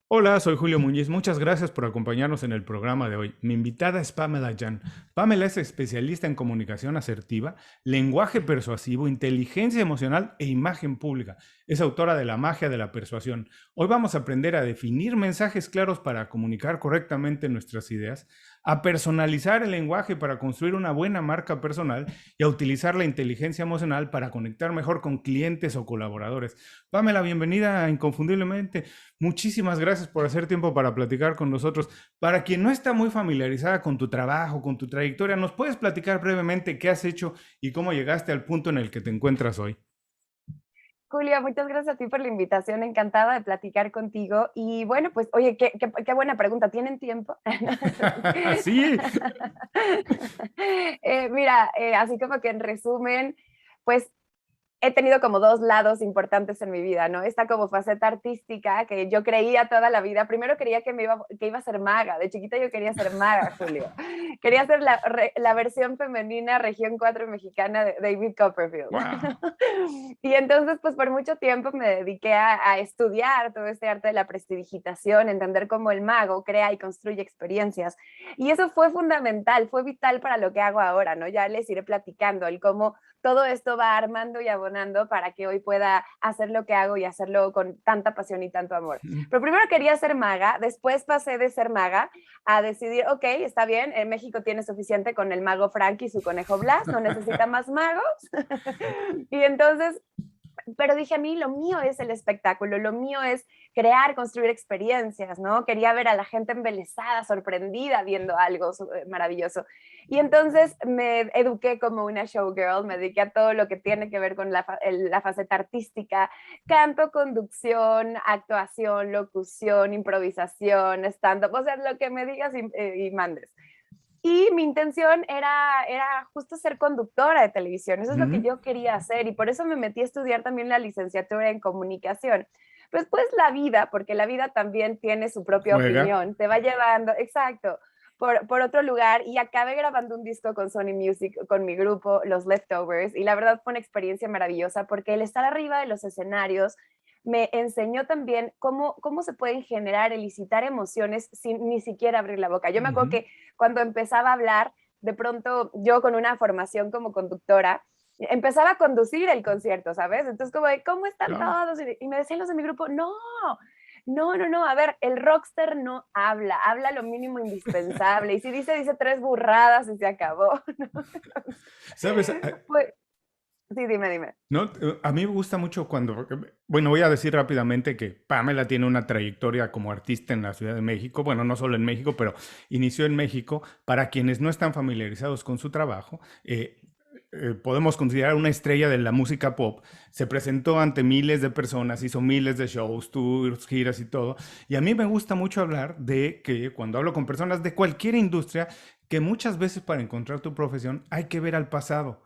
Hola, soy Julio Muñiz. Muchas gracias por acompañarnos en el programa de hoy. Mi invitada es Pamela Jan. Pamela es especialista en comunicación asertiva, lenguaje persuasivo, inteligencia emocional e imagen pública. Es autora de La magia de la persuasión. Hoy vamos a aprender a definir mensajes claros para comunicar correctamente nuestras ideas, a personalizar el lenguaje para construir una buena marca personal y a utilizar la inteligencia emocional para conectar mejor con clientes o colaboradores. Pamela, bienvenida a Inconfundiblemente. Muchísimas gracias por hacer tiempo para platicar con nosotros. Para quien no está muy familiarizada con tu trabajo, con tu trayectoria, ¿nos puedes platicar brevemente qué has hecho y cómo llegaste al punto en el que te encuentras hoy? Julio, muchas gracias a ti por la invitación, encantada de platicar contigo. Y bueno, pues, oye, qué buena pregunta, ¿tienen tiempo? Sí. Mira, así como que en resumen, pues he tenido como 2 lados importantes en mi vida, ¿no? Esta como faceta artística que yo creía toda la vida. Primero creía que iba a ser maga. De chiquita yo quería ser maga, Julio. Quería ser la versión femenina región 4 mexicana de David Copperfield. Wow. Y entonces, pues por mucho tiempo me dediqué a estudiar todo este arte de la prestidigitación, entender cómo el mago crea y construye experiencias. Y eso fue fundamental, fue vital para lo que hago ahora, ¿no? Ya les iré platicando el cómo todo esto va armando y abonando para que hoy pueda hacer lo que hago y hacerlo con tanta pasión y tanto amor. Pero primero quería ser maga, después pasé de ser maga a decidir, ok, está bien, en México tiene suficiente con el mago Frank y su conejo Blas, no necesita más magos. Y entonces pero dije, a mí lo mío es el espectáculo, lo mío es crear, construir experiencias, ¿no? Quería ver a la gente embelesada, sorprendida viendo algo maravilloso. Y entonces me eduqué como una showgirl, me dediqué a todo lo que tiene que ver con la faceta artística, canto, conducción, actuación, locución, improvisación, stand-up, o sea, lo que me digas y mandes. Y mi intención era justo ser conductora de televisión, eso es lo que yo quería hacer y por eso me metí a estudiar también la licenciatura en comunicación. Pues la vida, porque la vida también tiene su propia Juega. opinión, te va llevando, exacto, por otro lugar y acabé grabando un disco con Sony Music, con mi grupo, Los Leftovers, y la verdad fue una experiencia maravillosa porque el estar arriba de los escenarios me enseñó también cómo se pueden generar, elicitar emociones sin ni siquiera abrir la boca. Yo me acuerdo Ujú. que cuando empezaba a hablar, de pronto yo con una formación como conductora, empezaba a conducir el concierto, ¿sabes? Entonces como de, ¿cómo están Claro. todos? Y me decían los de mi grupo, no, no, no, no, a ver, el rockster no habla, habla lo mínimo indispensable, y si dice, dice tres burradas y se acabó, ¿no? ¿Sabes? Pues, sí, dime. No, a mí me gusta mucho cuando, bueno, voy a decir rápidamente que Pamela tiene una trayectoria como artista en la Ciudad de México, bueno, no solo en México, pero inició en México. Para quienes no están familiarizados con su trabajo, podemos considerar una estrella de la música pop. Se presentó ante miles de personas, hizo miles de shows, tours, giras y todo. Y a mí me gusta mucho hablar de que cuando hablo con personas de cualquier industria, que muchas veces para encontrar tu profesión hay que ver al pasado.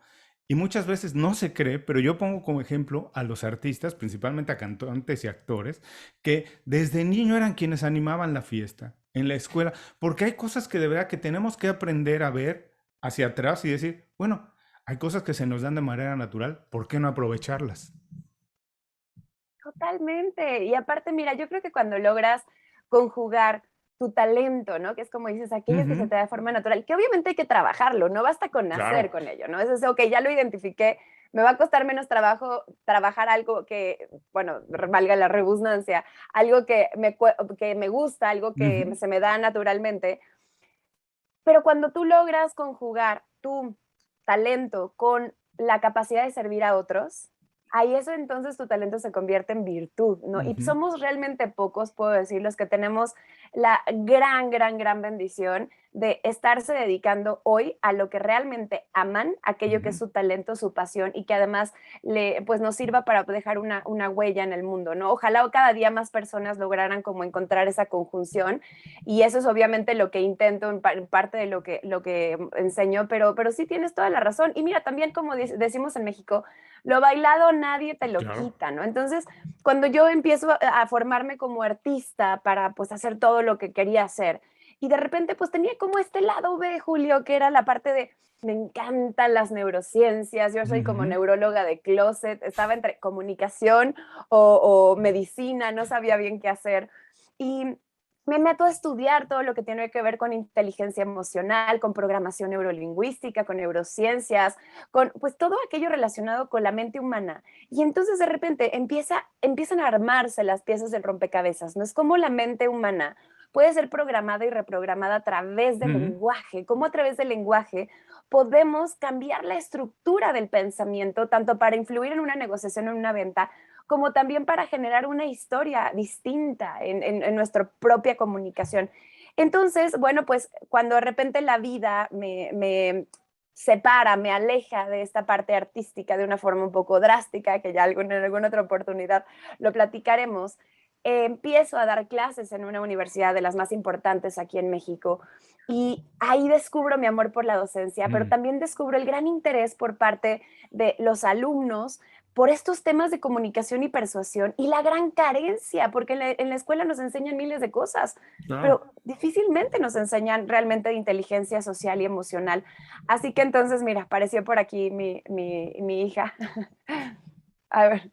Y muchas veces no se cree, pero yo pongo como ejemplo a los artistas, principalmente a cantantes y actores, que desde niño eran quienes animaban la fiesta en la escuela, porque hay cosas que de verdad que tenemos que aprender a ver hacia atrás y decir, bueno, hay cosas que se nos dan de manera natural, ¿por qué no aprovecharlas? Totalmente. Y aparte, mira, yo creo que cuando logras conjugar tu talento, ¿no? Que es como dices, aquello que se Ujú. te da de forma natural, que obviamente hay que trabajarlo, no basta con nacer Claro. con ello, ¿no? Es eso, ok, ya lo identifiqué, me va a costar menos trabajo trabajar algo que, bueno, valga la redundancia, algo que me gusta, algo que Ujú. se me da naturalmente, pero cuando tú logras conjugar tu talento con la capacidad de servir a otros, ahí eso entonces tu talento se convierte en virtud, ¿no? Y Ujú. somos realmente pocos, puedo decir, los que tenemos la gran bendición de estarse dedicando hoy a lo que realmente aman, aquello que es Ujú. su talento, su pasión y que además pues nos sirva para dejar una huella en el mundo, ¿no? Ojalá cada día más personas lograran como encontrar esa conjunción y eso es obviamente lo que intento en parte de lo que enseño, pero sí tienes toda la razón. Y mira, también como decimos en México, lo bailado nadie te lo Claro. quita, ¿no? Entonces, cuando yo empiezo a formarme como artista para pues hacer todo lo que quería hacer, Y de repente pues tenía como este lado B, Julio, que era la parte de, me encantan las neurociencias, yo soy como Ujú. neuróloga de closet, estaba entre comunicación o medicina, no sabía bien qué hacer. Y me meto a estudiar todo lo que tiene que ver con inteligencia emocional, con programación neurolingüística, con neurociencias, con pues todo aquello relacionado con la mente humana. Y entonces de repente empiezan a armarse las piezas del rompecabezas, ¿no? Es como la mente humana puede ser programada y reprogramada a través del Ujú. lenguaje, cómo a través del lenguaje podemos cambiar la estructura del pensamiento, tanto para influir en una negociación o en una venta, como también para generar una historia distinta en nuestra propia comunicación. Entonces, bueno, pues cuando de repente la vida me separa, me aleja de esta parte artística de una forma un poco drástica, que ya en alguna otra oportunidad lo platicaremos, empiezo a dar clases en una universidad de las más importantes aquí en México y ahí descubro mi amor por la docencia, pero Mm. también descubro el gran interés por parte de los alumnos por estos temas de comunicación y persuasión y la gran carencia, porque en la escuela nos enseñan miles de cosas, Claro. pero difícilmente nos enseñan realmente de inteligencia social y emocional. Así que entonces, mira, apareció por aquí mi hija. A ver,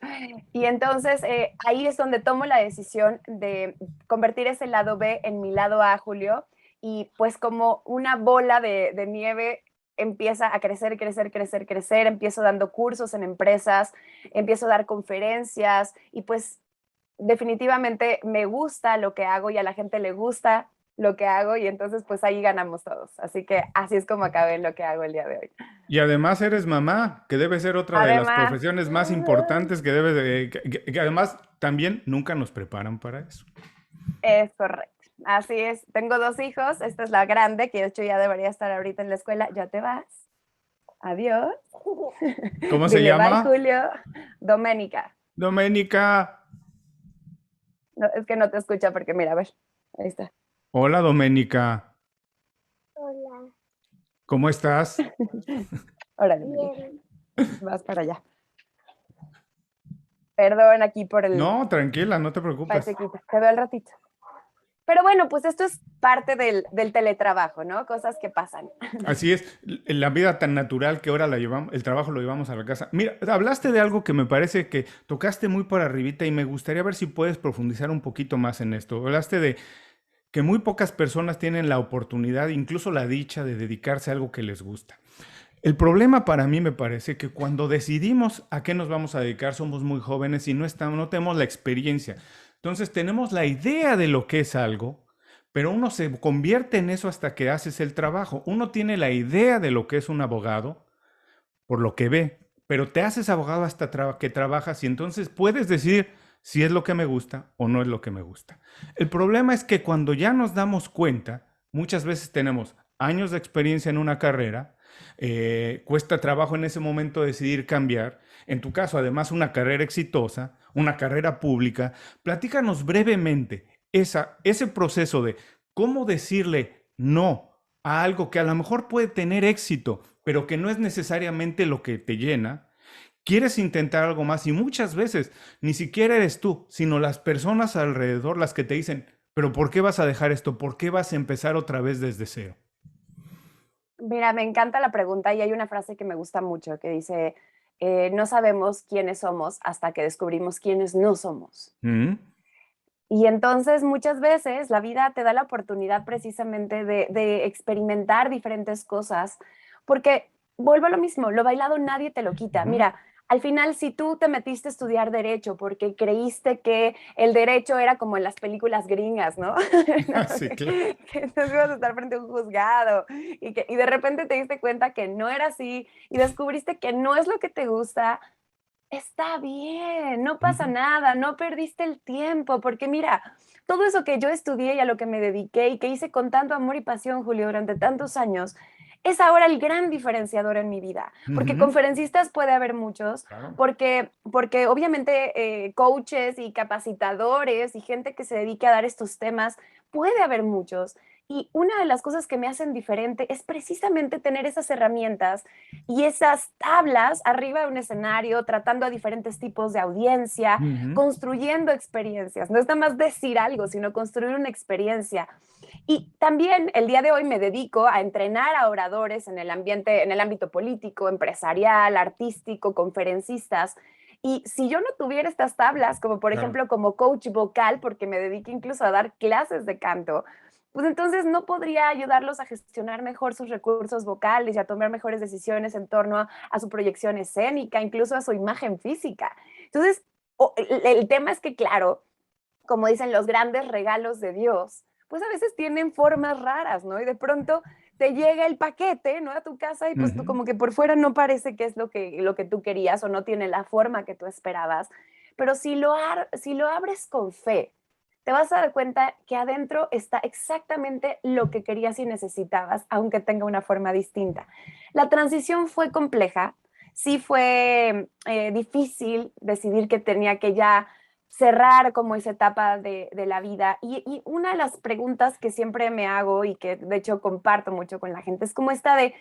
y entonces ahí es donde tomo la decisión de convertir ese lado B en mi lado A, Julio, y pues como una bola de nieve empieza a crecer, crecer, crecer, crecer, empiezo dando cursos en empresas, empiezo a dar conferencias y pues definitivamente me gusta lo que hago y a la gente le gusta lo que hago y entonces pues ahí ganamos todos. Así que así es como acabé en lo que hago el día de hoy. Y además eres mamá, que debe ser otra de las Además, profesiones más importantes que debe de, que además también nunca nos preparan para eso. es correcto. Así es. Tengo dos hijos. Esta es la grande, que de hecho ya debería estar ahorita en la escuela. Ya te vas. Adiós. ¿Cómo se Dile bye, llama? Julio. Doménica. Doménica. No, es que no te escucha porque mira, a ver. Ahí está. Hola, Doménica. Hola. ¿Cómo estás? Órale, Bien. vas para allá. Perdón aquí por el No, tranquila, no te preocupes. chiquita. Te veo al ratito. Pero bueno, pues esto es parte del teletrabajo, ¿no? Cosas que pasan. Así es, la vida tan natural que ahora la llevamos, el trabajo lo llevamos a la casa. Mira, hablaste de algo que me parece que tocaste muy por arribita y me gustaría ver si puedes profundizar un poquito más en esto. Hablaste de que muy pocas personas tienen la oportunidad, incluso la dicha de dedicarse a algo que les gusta. El problema para mí me parece que cuando decidimos a qué nos vamos a dedicar somos muy jóvenes y no tenemos la experiencia. Entonces tenemos la idea de lo que es algo, pero uno se convierte en eso hasta que haces el trabajo. Uno tiene la idea de lo que es un abogado por lo que ve, pero te haces abogado hasta que trabajas y entonces puedes decir si es lo que me gusta o no es lo que me gusta. El problema es que cuando ya nos damos cuenta, muchas veces tenemos años de experiencia en una carrera, cuesta trabajo en ese momento decidir cambiar. En tu caso, además, una carrera exitosa, una carrera pública. Platícanos brevemente ese proceso de cómo decirle no a algo que a lo mejor puede tener éxito, pero que no es necesariamente lo que te llena. Quieres intentar algo más y muchas veces ni siquiera eres tú, sino las personas alrededor las que te dicen, pero ¿por qué vas a dejar esto? ¿Por qué vas a empezar otra vez desde cero? Mira, me encanta la pregunta y hay una frase que me gusta mucho que dice, no sabemos quiénes somos hasta que descubrimos quiénes no somos. ¿Mm? Y entonces muchas veces la vida te da la oportunidad precisamente de experimentar diferentes cosas, porque vuelvo a lo mismo, lo bailado nadie te lo quita. Ujú. Mira, al final si tú te metiste a estudiar derecho porque creíste que el derecho era como en las películas gringas, ¿no? No, Sí, claro. que entonces ibas a estar frente a un juzgado y de repente te diste cuenta que no era así y descubriste que no es lo que te gusta. Está bien, no pasa Ujú. nada, no perdiste el tiempo, porque mira, todo eso que yo estudié y a lo que me dediqué y que hice con tanto amor y pasión, Julio, durante tantos años, es ahora el gran diferenciador en mi vida, porque Ujú. conferencistas puede haber muchos, Claro. porque obviamente coaches y capacitadores y gente que se dedique a dar estos temas, puede haber muchos. Y una de las cosas que me hacen diferente es precisamente tener esas herramientas y esas tablas arriba de un escenario, tratando a diferentes tipos de audiencia, Ujú. construyendo experiencias. No es nada más decir algo, sino construir una experiencia. Y también el día de hoy me dedico a entrenar a oradores en el ambiente, en el ámbito político, empresarial, artístico, conferencistas. Y si yo no tuviera estas tablas, como por Claro. ejemplo como coach vocal, porque me dedico incluso a dar clases de canto, pues entonces no podría ayudarlos a gestionar mejor sus recursos vocales y a tomar mejores decisiones en torno a su proyección escénica, incluso a su imagen física. Entonces, el tema es que, claro, como dicen, los grandes regalos de Dios, pues a veces tienen formas raras, ¿no? Y de pronto te llega el paquete, ¿no? A tu casa y pues tú Ujú. como que por fuera no parece que es lo que tú querías o no tiene la forma que tú esperabas. Pero si lo abres con fe, te vas a dar cuenta que adentro está exactamente lo que querías y necesitabas, aunque tenga una forma distinta. La transición fue compleja, sí fue difícil decidir que tenía que ya cerrar como esa etapa de la vida. Y una de las preguntas que siempre me hago y que de hecho comparto mucho con la gente es como esta de,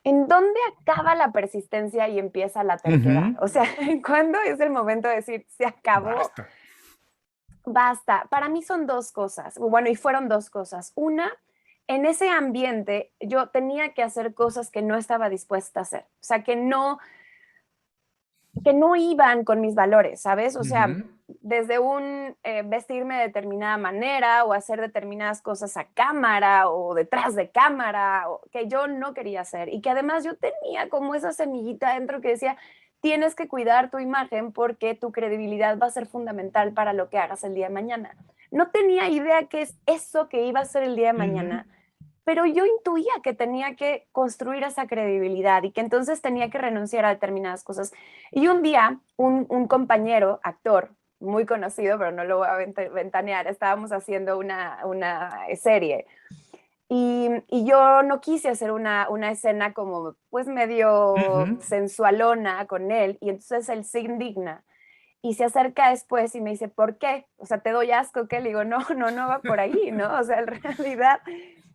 ¿en dónde acaba la persistencia y empieza la terquedad? Ujú. O sea, ¿cuándo es el momento de decir, se acabó, Basta. basta? Para mí son dos cosas, bueno, y fueron dos cosas. Una, en ese ambiente yo tenía que hacer cosas que no estaba dispuesta a hacer, o sea, que no iban con mis valores, ¿sabes? O sea, Ujú. desde un vestirme de determinada manera o hacer determinadas cosas a cámara o detrás de cámara, o, que yo no quería hacer y que además yo tenía como esa semillita dentro que decía, tienes que cuidar tu imagen porque tu credibilidad va a ser fundamental para lo que hagas el día de mañana. No tenía idea qué es eso que iba a ser el día de Ujú. mañana, pero yo intuía que tenía que construir esa credibilidad y que entonces tenía que renunciar a determinadas cosas. Y un día, un compañero, actor, muy conocido, pero no lo voy a ventanear, estábamos haciendo una serie y yo no quise hacer una escena como pues medio Ujú. sensualona con él y entonces él se indigna y se acerca después y me dice, ¿por qué? O sea, ¿te doy asco? ¿Qué? Le digo, no, no, no va por ahí, ¿no? O sea, en realidad,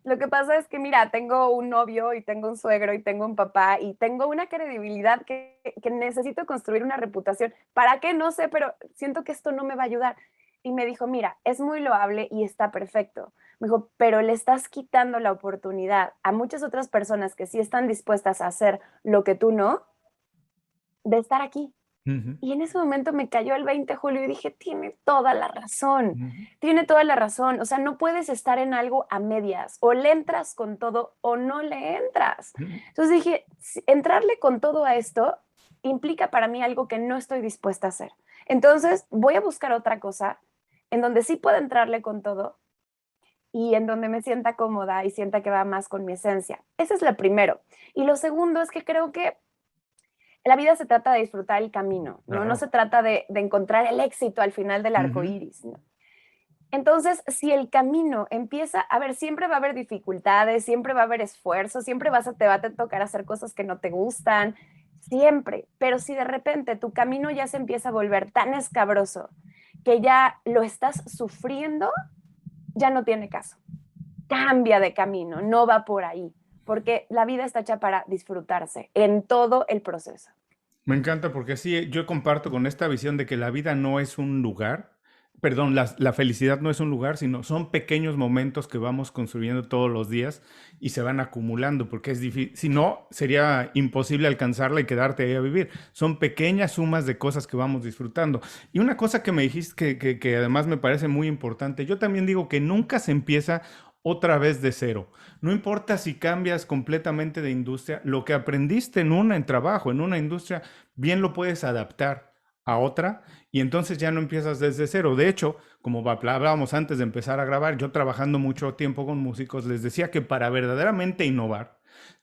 lo que pasa es que, mira, tengo un novio y tengo un suegro y tengo un papá y tengo una credibilidad que necesito construir una reputación. ¿Para qué? No sé, pero siento que esto no me va a ayudar. Y me dijo, mira, es muy loable y está perfecto. Me dijo, pero le estás quitando la oportunidad a muchas otras personas que sí están dispuestas a hacer lo que tú no, de estar aquí. Ujú. Y en ese momento me cayó el 20 de julio y dije, tiene toda la razón, Ujú. tiene toda la razón. O sea, no puedes estar en algo a medias, o le entras con todo o no le entras. Ujú. Entonces dije, entrarle con todo a esto implica para mí algo que no estoy dispuesta a hacer. Entonces voy a buscar otra cosa en donde sí pueda entrarle con todo y en donde me sienta cómoda y sienta que va más con mi esencia. Ese es lo primero. Y lo segundo es que creo que la vida se trata de disfrutar el camino, ¿no? No se Claro. trata de encontrar el éxito al final del arco Ujú. iris, ¿no? Entonces, si el camino empieza, a ver, siempre va a haber dificultades, siempre va a haber esfuerzo, siempre te va a tocar hacer cosas que no te gustan, siempre, pero si de repente tu camino ya se empieza a volver tan escabroso que ya lo estás sufriendo, ya no tiene caso. Cambia de camino, no va por ahí, porque la vida está hecha para disfrutarse en todo el proceso. Me encanta porque sí, yo comparto con esta visión de que la vida no es un lugar, perdón, la felicidad no es un lugar, sino son pequeños momentos que vamos construyendo todos los días y se van acumulando, porque es difícil, si no, sería imposible alcanzarla y quedarte ahí a vivir. Son pequeñas sumas de cosas que vamos disfrutando. Y una cosa que me dijiste que además me parece muy importante, yo también digo que nunca se empieza otra vez de cero. No importa si cambias completamente de industria, lo que aprendiste en trabajo, en una industria, bien lo puedes adaptar a otra y entonces ya no empiezas desde cero. De hecho, como hablábamos antes de empezar a grabar, yo trabajando mucho tiempo con músicos, les decía que para verdaderamente innovar,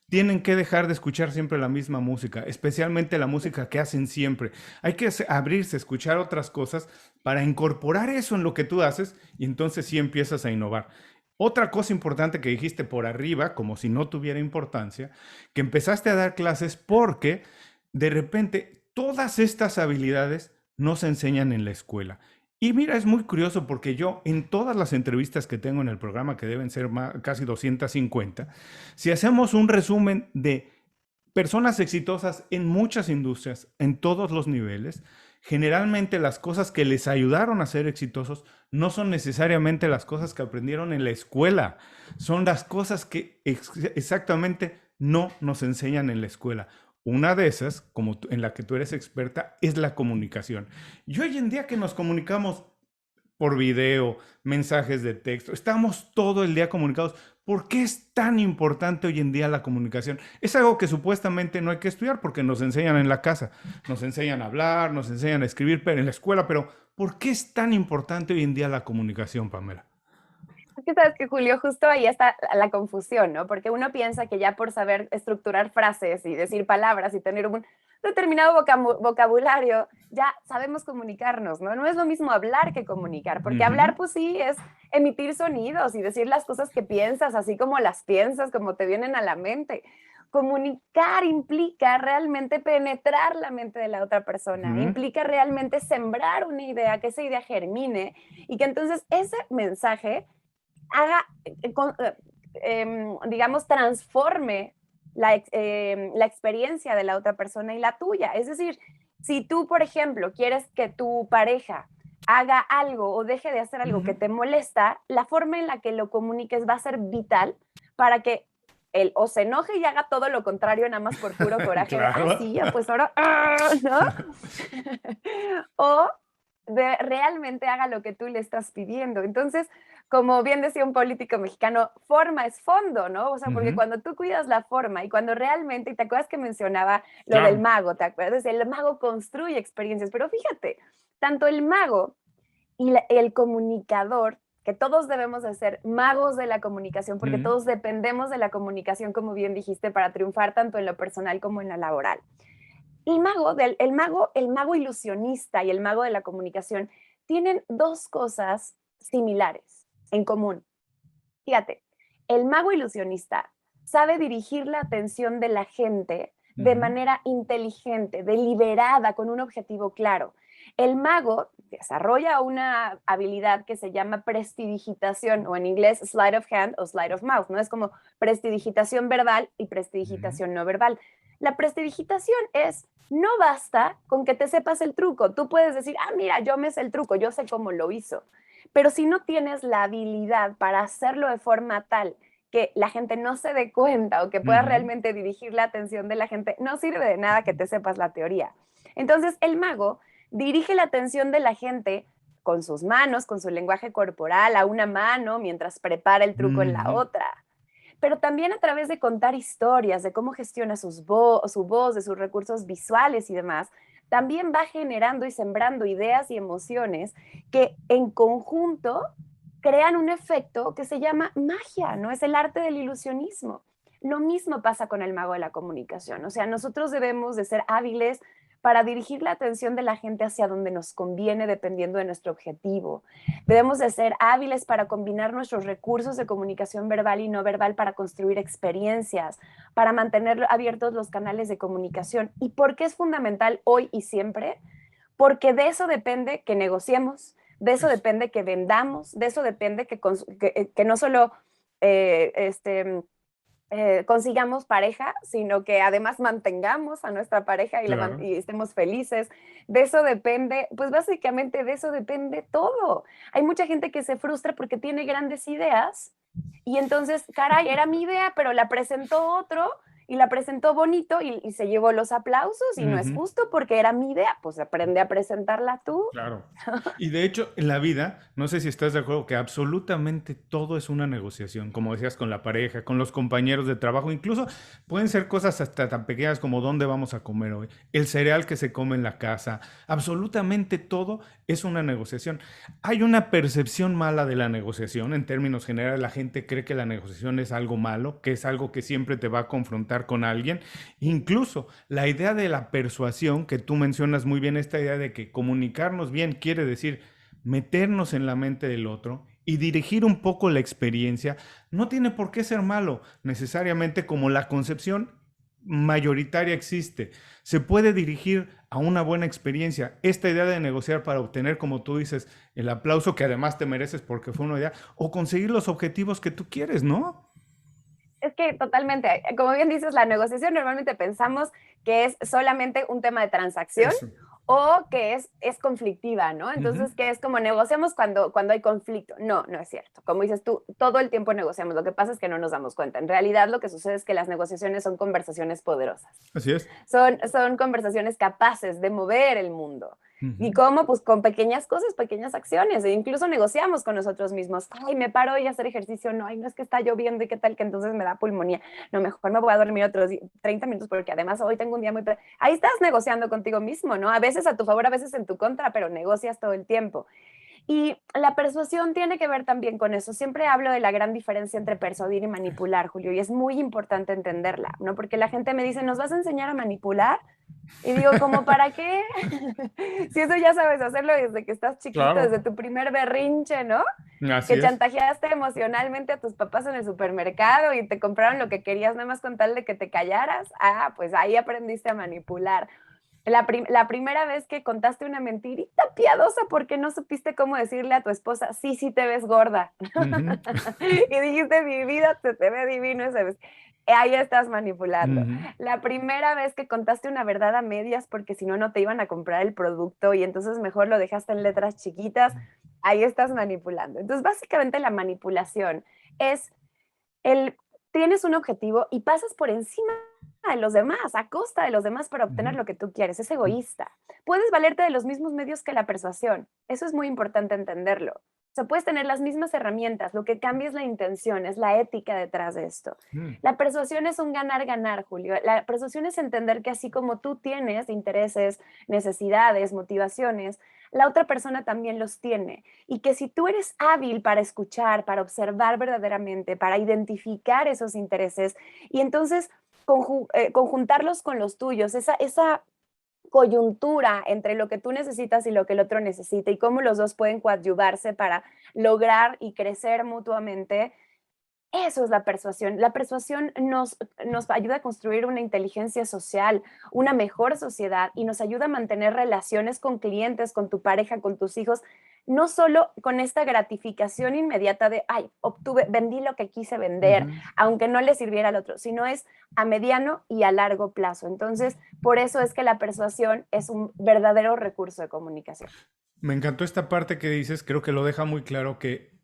tienen que dejar de escuchar siempre la misma música, especialmente la música que hacen siempre. Hay que abrirse, escuchar otras cosas para incorporar eso en lo que tú haces y entonces sí empiezas a innovar. Otra cosa importante que dijiste por arriba, como si no tuviera importancia, que empezaste a dar clases porque de repente todas estas habilidades no se enseñan en la escuela. Y mira, es muy curioso porque yo en todas las entrevistas que tengo en el programa, que deben ser casi 250, si hacemos un resumen de personas exitosas en muchas industrias, en todos los niveles, generalmente las cosas que les ayudaron a ser exitosos no son necesariamente las cosas que aprendieron en la escuela, son las cosas que exactamente no nos enseñan en la escuela. Una de esas, como en la que tú eres experta, es la comunicación. Y hoy en día que nos comunicamos por video, mensajes de texto, estamos todo el día comunicados. ¿Por qué es tan importante hoy en día la comunicación? Es algo que supuestamente no hay que estudiar porque nos enseñan en la casa, nos enseñan a hablar, nos enseñan a escribir pero en la escuela, pero ¿por qué es tan importante hoy en día la comunicación, Pamela? Es que sabes que, Julio, justo ahí está la confusión, ¿no? Porque uno piensa que ya por saber estructurar frases y decir palabras y tener un determinado vocabulario, ya sabemos comunicarnos, ¿no? No es lo mismo hablar que comunicar, porque hablar, pues sí, es emitir sonidos y decir las cosas que piensas, así como las piensas, como te vienen a la mente. Comunicar implica realmente penetrar la mente de la otra persona, implica realmente sembrar una idea, que esa idea germine y que entonces ese mensaje haga, digamos, transforme la experiencia de la otra persona y la tuya. Es decir, si tú, por ejemplo, quieres que tu pareja haga algo o deje de hacer algo que te molesta, la forma en la que lo comuniques va a ser vital para que él o se enoje y haga todo lo contrario nada más por puro coraje. Claro. Ah, sí, pues ahora, ¿no? O realmente haga lo que tú le estás pidiendo. Entonces, como bien decía un político mexicano, forma es fondo, ¿no? O sea, porque cuando tú cuidas la forma y cuando realmente, y te acuerdas que mencionaba lo del mago, ¿te acuerdas? El mago construye experiencias, pero fíjate, tanto el mago y el comunicador, que todos debemos de ser magos de la comunicación, porque todos dependemos de la comunicación, como bien dijiste, para triunfar tanto en lo personal como en lo laboral. El mago ilusionista y el mago de la comunicación tienen dos cosas similares en común. Fíjate, el mago ilusionista sabe dirigir la atención de la gente de manera inteligente, deliberada, con un objetivo claro. El mago desarrolla una habilidad que se llama prestidigitación, o en inglés sleight of hand o sleight of mouth, ¿no? Es como prestidigitación verbal y prestidigitación no verbal. La prestidigitación es, no basta con que te sepas el truco. Tú puedes decir, ah, mira, yo me sé el truco, yo sé cómo lo hizo. Pero si no tienes la habilidad para hacerlo de forma tal que la gente no se dé cuenta o que pueda realmente dirigir la atención de la gente, no sirve de nada que te sepas la teoría. Entonces, el mago dirige la atención de la gente con sus manos, con su lenguaje corporal, a una mano, mientras prepara el truco en la otra. Pero también a través de contar historias, de cómo gestiona su voz, de sus recursos visuales y demás, también va generando y sembrando ideas y emociones que en conjunto crean un efecto que se llama magia, ¿no? Es el arte del ilusionismo. Lo mismo pasa con el mago de la comunicación. O sea, nosotros debemos de ser hábiles para dirigir la atención de la gente hacia donde nos conviene dependiendo de nuestro objetivo. Debemos de ser hábiles para combinar nuestros recursos de comunicación verbal y no verbal para construir experiencias, para mantener abiertos los canales de comunicación. ¿Y por qué es fundamental hoy y siempre? Porque de eso depende que negociemos, de eso depende que vendamos, de eso depende que no solo consigamos pareja, sino que además mantengamos a nuestra pareja y estemos felices. De eso depende, pues básicamente de eso depende todo. Hay mucha gente que se frustra porque tiene grandes ideas y entonces, caray, era mi idea, pero la presentó otro y la presentó bonito y se llevó los aplausos y no es justo porque era mi idea, pues aprende a presentarla tú. Claro. Y de hecho, en la vida, no sé si estás de acuerdo que absolutamente todo es una negociación, como decías, con la pareja, con los compañeros de trabajo, incluso pueden ser cosas hasta tan pequeñas como dónde vamos a comer hoy, el cereal que se come en la casa, absolutamente todo es una negociación. Hay una percepción mala de la negociación, en términos generales la gente cree que la negociación es algo malo, que es algo que siempre te va a confrontar con alguien, incluso la idea de la persuasión, que tú mencionas muy bien, esta idea de que comunicarnos bien quiere decir meternos en la mente del otro y dirigir un poco la experiencia, no tiene por qué ser malo necesariamente como la concepción mayoritaria existe. Se puede dirigir a una buena experiencia. Esta idea de negociar para obtener, como tú dices, el aplauso que además te mereces porque fue una idea, o conseguir los objetivos que tú quieres, ¿no? Es que totalmente, como bien dices, la negociación normalmente pensamos que es solamente un tema de transacción o que es conflictiva, ¿no? Entonces, que es como negociamos cuando hay conflicto. No, no es cierto. Como dices tú, todo el tiempo negociamos. Lo que pasa es que no nos damos cuenta. En realidad, lo que sucede es que las negociaciones son conversaciones poderosas. Así es. Son conversaciones capaces de mover el mundo. ¿Y cómo? Pues con pequeñas cosas, pequeñas acciones. E incluso negociamos con nosotros mismos. Ay, me paro y hacer ejercicio. No, ay, no es que está lloviendo y qué tal que entonces me da pulmonía. No, mejor me voy a dormir otros 30 minutos porque además hoy tengo un día muy... Ahí estás negociando contigo mismo, ¿no? A veces a tu favor, a veces en tu contra, pero negocias todo el tiempo. Y la persuasión tiene que ver también con eso. Siempre hablo de la gran diferencia entre persuadir y manipular, Julio, y es muy importante entenderla, ¿no? Porque la gente me dice, ¿nos vas a enseñar a manipular? Y digo, ¿cómo para qué? Si eso ya sabes hacerlo desde que estás chiquito, Claro, desde tu primer berrinche, ¿no? así Que es. chantajeaste emocionalmente a tus papás en el supermercado y te compraron lo que querías nada más con tal de que te callaras. Ah, pues ahí aprendiste a manipular. La primera vez que contaste una mentirita piadosa porque no supiste cómo decirle a tu esposa, sí, sí te ves gorda. Ujú, Y dijiste, mi vida se te ve divino esa vez. Ahí estás manipulando. ujú, La primera vez que contaste una verdad a medias porque si no, no te iban a comprar el producto y entonces mejor lo dejaste en letras chiquitas, ahí estás manipulando. Entonces, básicamente la manipulación es el tienes un objetivo y pasas por encima de los demás, a costa de los demás para obtener ujú. lo que tú quieres. Es egoísta. Puedes valerte de los mismos medios que la persuasión. Eso es muy importante entenderlo. O sea, puedes tener las mismas herramientas, lo que cambia es la intención, es la ética detrás de esto. Mm, La persuasión es un ganar-ganar, Julio. La persuasión es entender que así como tú tienes intereses, necesidades, motivaciones, la otra persona también los tiene y que si tú eres hábil para escuchar, para observar verdaderamente, para identificar esos intereses y entonces conjuntarlos con los tuyos, esa coyuntura entre lo que tú necesitas y lo que el otro necesita y cómo los dos pueden coadyuvarse para lograr y crecer mutuamente. Eso es la persuasión. La persuasión nos ayuda a construir una inteligencia social, una mejor sociedad y nos ayuda a mantener relaciones con clientes, con tu pareja, con tus hijos, no solo con esta gratificación inmediata de, ay, vendí lo que quise vender, ujú. aunque no le sirviera al otro, sino es a mediano y a largo plazo. Entonces, por eso es que la persuasión es un verdadero recurso de comunicación. Me encantó esta parte que dices, creo que lo deja muy claro que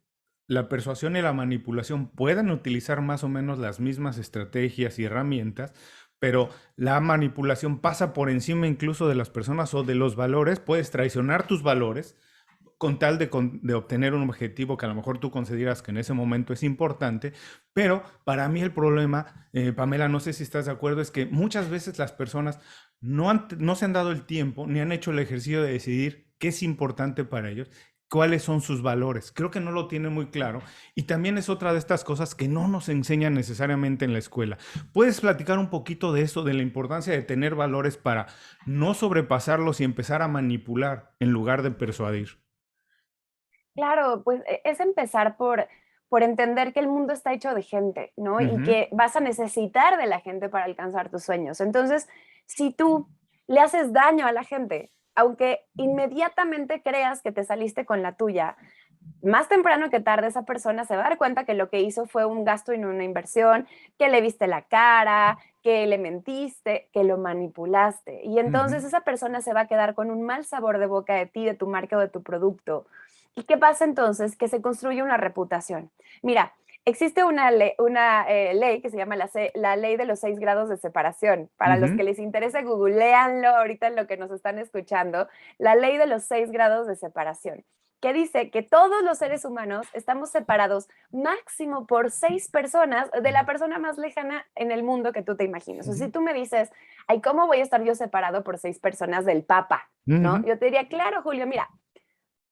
la persuasión y la manipulación pueden utilizar más o menos las mismas estrategias y herramientas, pero la manipulación pasa por encima incluso de las personas o de los valores, puedes traicionar tus valores con tal de obtener un objetivo que a lo mejor tú consideras que en ese momento es importante, pero para mí el problema, Pamela, no sé si estás de acuerdo, es que muchas veces las personas no se han dado el tiempo ni han hecho el ejercicio de decidir qué es importante para ellos, cuáles son sus valores. Creo que no lo tienen muy claro y también es otra de estas cosas que no nos enseñan necesariamente en la escuela. ¿Puedes platicar un poquito de eso, de la importancia de tener valores para no sobrepasarlos y empezar a manipular en lugar de persuadir? Claro, pues es empezar por entender que el mundo está hecho de gente, ¿no? Y Ujú, que vas a necesitar de la gente para alcanzar tus sueños. Entonces, si tú le haces daño a la gente, aunque inmediatamente creas que te saliste con la tuya, más temprano que tarde esa persona se va a dar cuenta que lo que hizo fue un gasto y no una inversión, que le viste la cara, que le mentiste, que lo manipulaste. Y ujú, entonces esa persona se va a quedar con un mal sabor de boca de ti, de tu marca o de tu producto. ¿Y qué pasa entonces? Que se construye una reputación. Mira, existe una ley que se llama la ley de los 6 grados de separación. Para los ujú. que les interese, googleanlo ahorita en lo que nos están escuchando. La ley de los 6 grados de separación, que dice que todos los seres humanos estamos separados máximo por 6 personas de la persona más lejana en el mundo que tú te imagines. O sea, Ujú, si tú me dices, ay, ¿cómo voy a estar yo separado por 6 personas del Papa? ¿No? ujú, Yo te diría, claro, Julio, mira,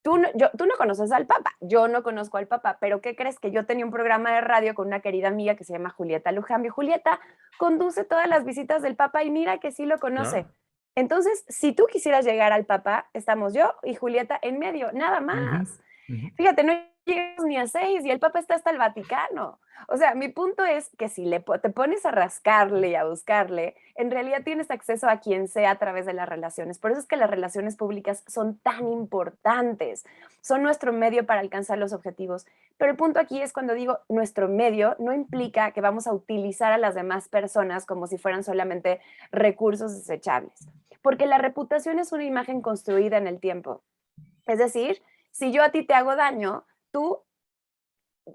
tú no conoces al Papa, yo no conozco al Papa, pero ¿qué crees? Que yo tenía un programa de radio con una querida amiga que se llama Julieta Lujambio. Julieta conduce todas las visitas del Papa y mira que sí lo claro. conoce. Entonces, si tú quisieras llegar al Papa, estamos yo y Julieta en medio, nada Ujú, más. ujú. Fíjate, no llegas ni a 6 y el Papa está hasta el Vaticano. O sea, mi punto es que si te pones a rascarle y a buscarle, en realidad tienes acceso a quien sea a través de las relaciones. Por eso es que las relaciones públicas son tan importantes. Son nuestro medio para alcanzar los objetivos. Pero el punto aquí es cuando digo nuestro medio, no implica que vamos a utilizar a las demás personas como si fueran solamente recursos desechables. porque la reputación es una imagen construida en el tiempo. Es decir, si yo a ti te hago daño, tú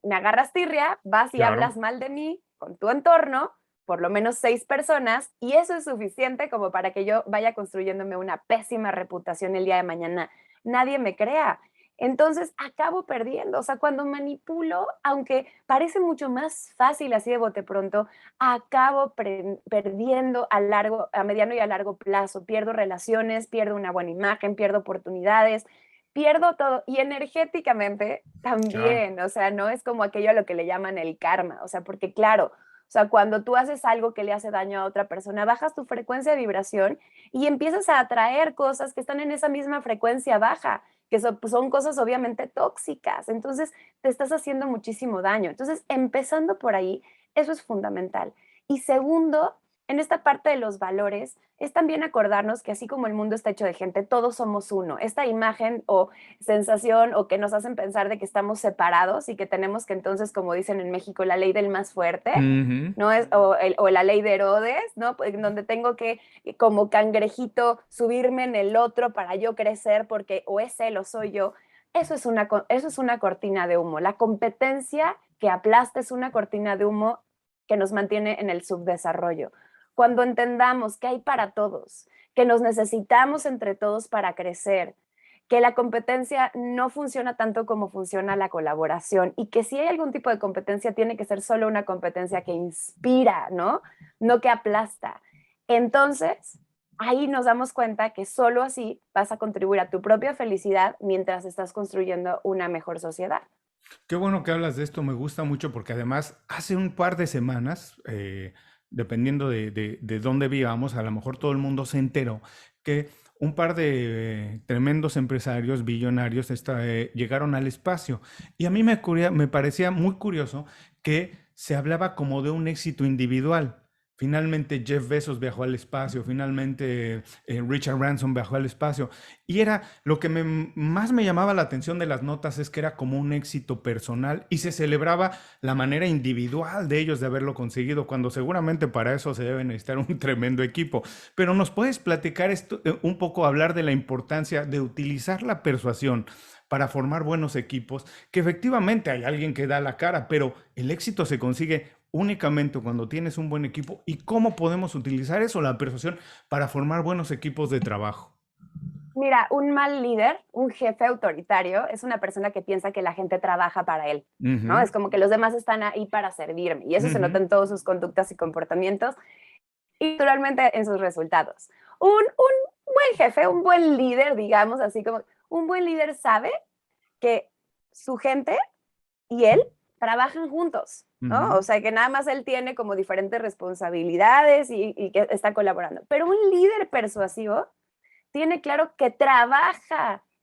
me agarras tirria, vas y Claro. hablas mal de mí con tu entorno, por lo menos 6 personas, y eso es suficiente como para que yo vaya construyéndome una pésima reputación el día de mañana. Nadie me crea. Entonces acabo perdiendo. O sea, cuando manipulo, aunque parece mucho más fácil así de bote pronto, acabo perdiendo a mediano y a largo plazo. Pierdo relaciones, pierdo una buena imagen, pierdo oportunidades, pierdo todo. Y energéticamente Claro. también, o sea, no es como aquello a lo que le llaman el karma, o sea, porque claro, o sea, cuando tú haces algo que le hace daño a otra persona, bajas tu frecuencia de vibración y empiezas a atraer cosas que están en esa misma frecuencia baja, que son cosas obviamente tóxicas. Entonces, te estás haciendo muchísimo daño. Entonces, empezando por ahí, eso es fundamental. Y segundo, en esta parte de los valores, es también acordarnos que así como el mundo está hecho de gente, todos somos uno. Esta imagen o sensación o que nos hacen pensar de que estamos separados y que tenemos que entonces, como dicen en México, la ley del más fuerte, Ujú. ¿no? O la ley de Herodes, ¿no? Pues, donde tengo que, como cangrejito, subirme en el otro para yo crecer porque o es él o soy yo. Eso es una cortina de humo. La competencia que aplasta es una cortina de humo que nos mantiene en el subdesarrollo. Cuando entendamos que hay para todos, que nos necesitamos entre todos para crecer, que la competencia no funciona tanto como funciona la colaboración y que si hay algún tipo de competencia tiene que ser solo una competencia que inspira, ¿no? No que aplasta. Entonces, ahí nos damos cuenta que solo así vas a contribuir a tu propia felicidad mientras estás construyendo una mejor sociedad. Qué bueno que hablas de esto, me gusta mucho porque además hace un par de semanas, dependiendo de dónde vivamos, a lo mejor todo el mundo se enteró que un par de tremendos empresarios billonarios llegaron al espacio. Y a mí me parecía muy curioso que se hablaba como de un éxito individual. Finalmente Jeff Bezos viajó al espacio, finalmente Richard Branson viajó al espacio. Y era lo que más me llamaba la atención de las notas es que era como un éxito personal y se celebraba la manera individual de ellos de haberlo conseguido, cuando seguramente para eso se debe necesitar un tremendo equipo. Pero nos puedes platicar esto, un poco, hablar de la importancia de utilizar la persuasión para formar buenos equipos, que efectivamente hay alguien que da la cara, pero el éxito se consigue únicamente cuando tienes un buen equipo. ¿Y cómo podemos utilizar eso, la persuasión, para formar buenos equipos de trabajo? Mira, un mal líder, un jefe autoritario, es una persona que piensa que la gente trabaja para él, ¿no? Ujú, Es como que los demás están ahí para servirme y eso se nota ujú. en todas sus conductas y comportamientos y naturalmente en sus resultados. Un buen jefe, un buen líder, digamos, así como un buen líder sabe que su gente y él trabajan juntos, ¿no? Ujú. O sea, que nada más él tiene como diferentes responsabilidades y que está colaborando. Pero un líder persuasivo tiene claro que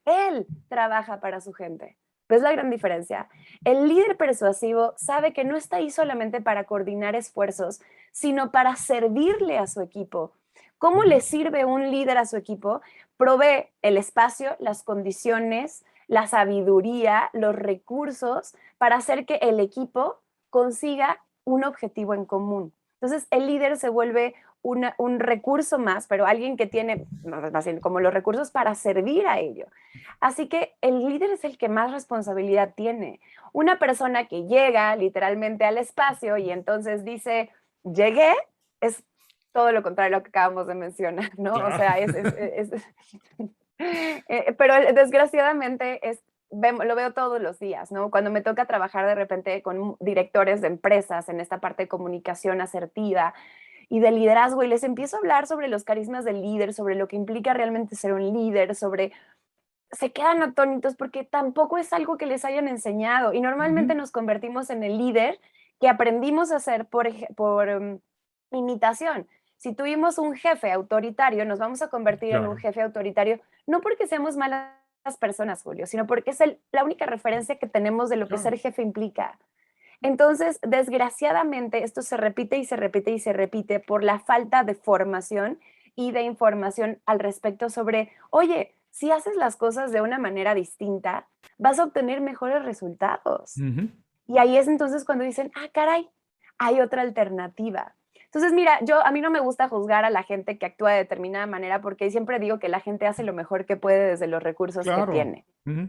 él trabaja para su gente. ¿Ves la gran diferencia? El líder persuasivo sabe que no está ahí solamente para coordinar esfuerzos, sino para servirle a su equipo. ¿Cómo le sirve un líder a su equipo? Provee el espacio, las condiciones, la sabiduría, los recursos para hacer que el equipo consiga un objetivo en común. Entonces, el líder se vuelve un recurso más, pero alguien que tiene más bien como los recursos para servir a ello. Así que el líder es el que más responsabilidad tiene. Una persona que llega literalmente al espacio y entonces dice, llegué, es todo lo contrario a lo que acabamos de mencionar, ¿no? O Claro. sea, pero desgraciadamente lo veo todos los días, ¿no? Cuando me toca trabajar de repente con directores de empresas en esta parte de comunicación asertiva, y de liderazgo y les empiezo a hablar sobre los carismas del líder, sobre lo que implica realmente ser un líder, sobre se quedan atónitos porque tampoco es algo que les hayan enseñado y normalmente Ujú. nos convertimos en el líder que aprendimos a hacer por imitación. Si tuvimos un jefe autoritario, nos vamos a convertir en un Claro. jefe autoritario, no porque seamos malas personas, Julio, sino porque es la única referencia que tenemos de lo que Claro. ser jefe implica. Entonces, desgraciadamente, esto se repite y se repite y se repite por la falta de formación y de información al respecto sobre, oye, si haces las cosas de una manera distinta, vas a obtener mejores resultados. Ujú. Y ahí es entonces cuando dicen, ah, caray, hay otra alternativa. Entonces, mira, a mí no me gusta juzgar a la gente que actúa de determinada manera porque siempre digo que la gente hace lo mejor que puede desde los recursos que Claro. tiene. Ujú.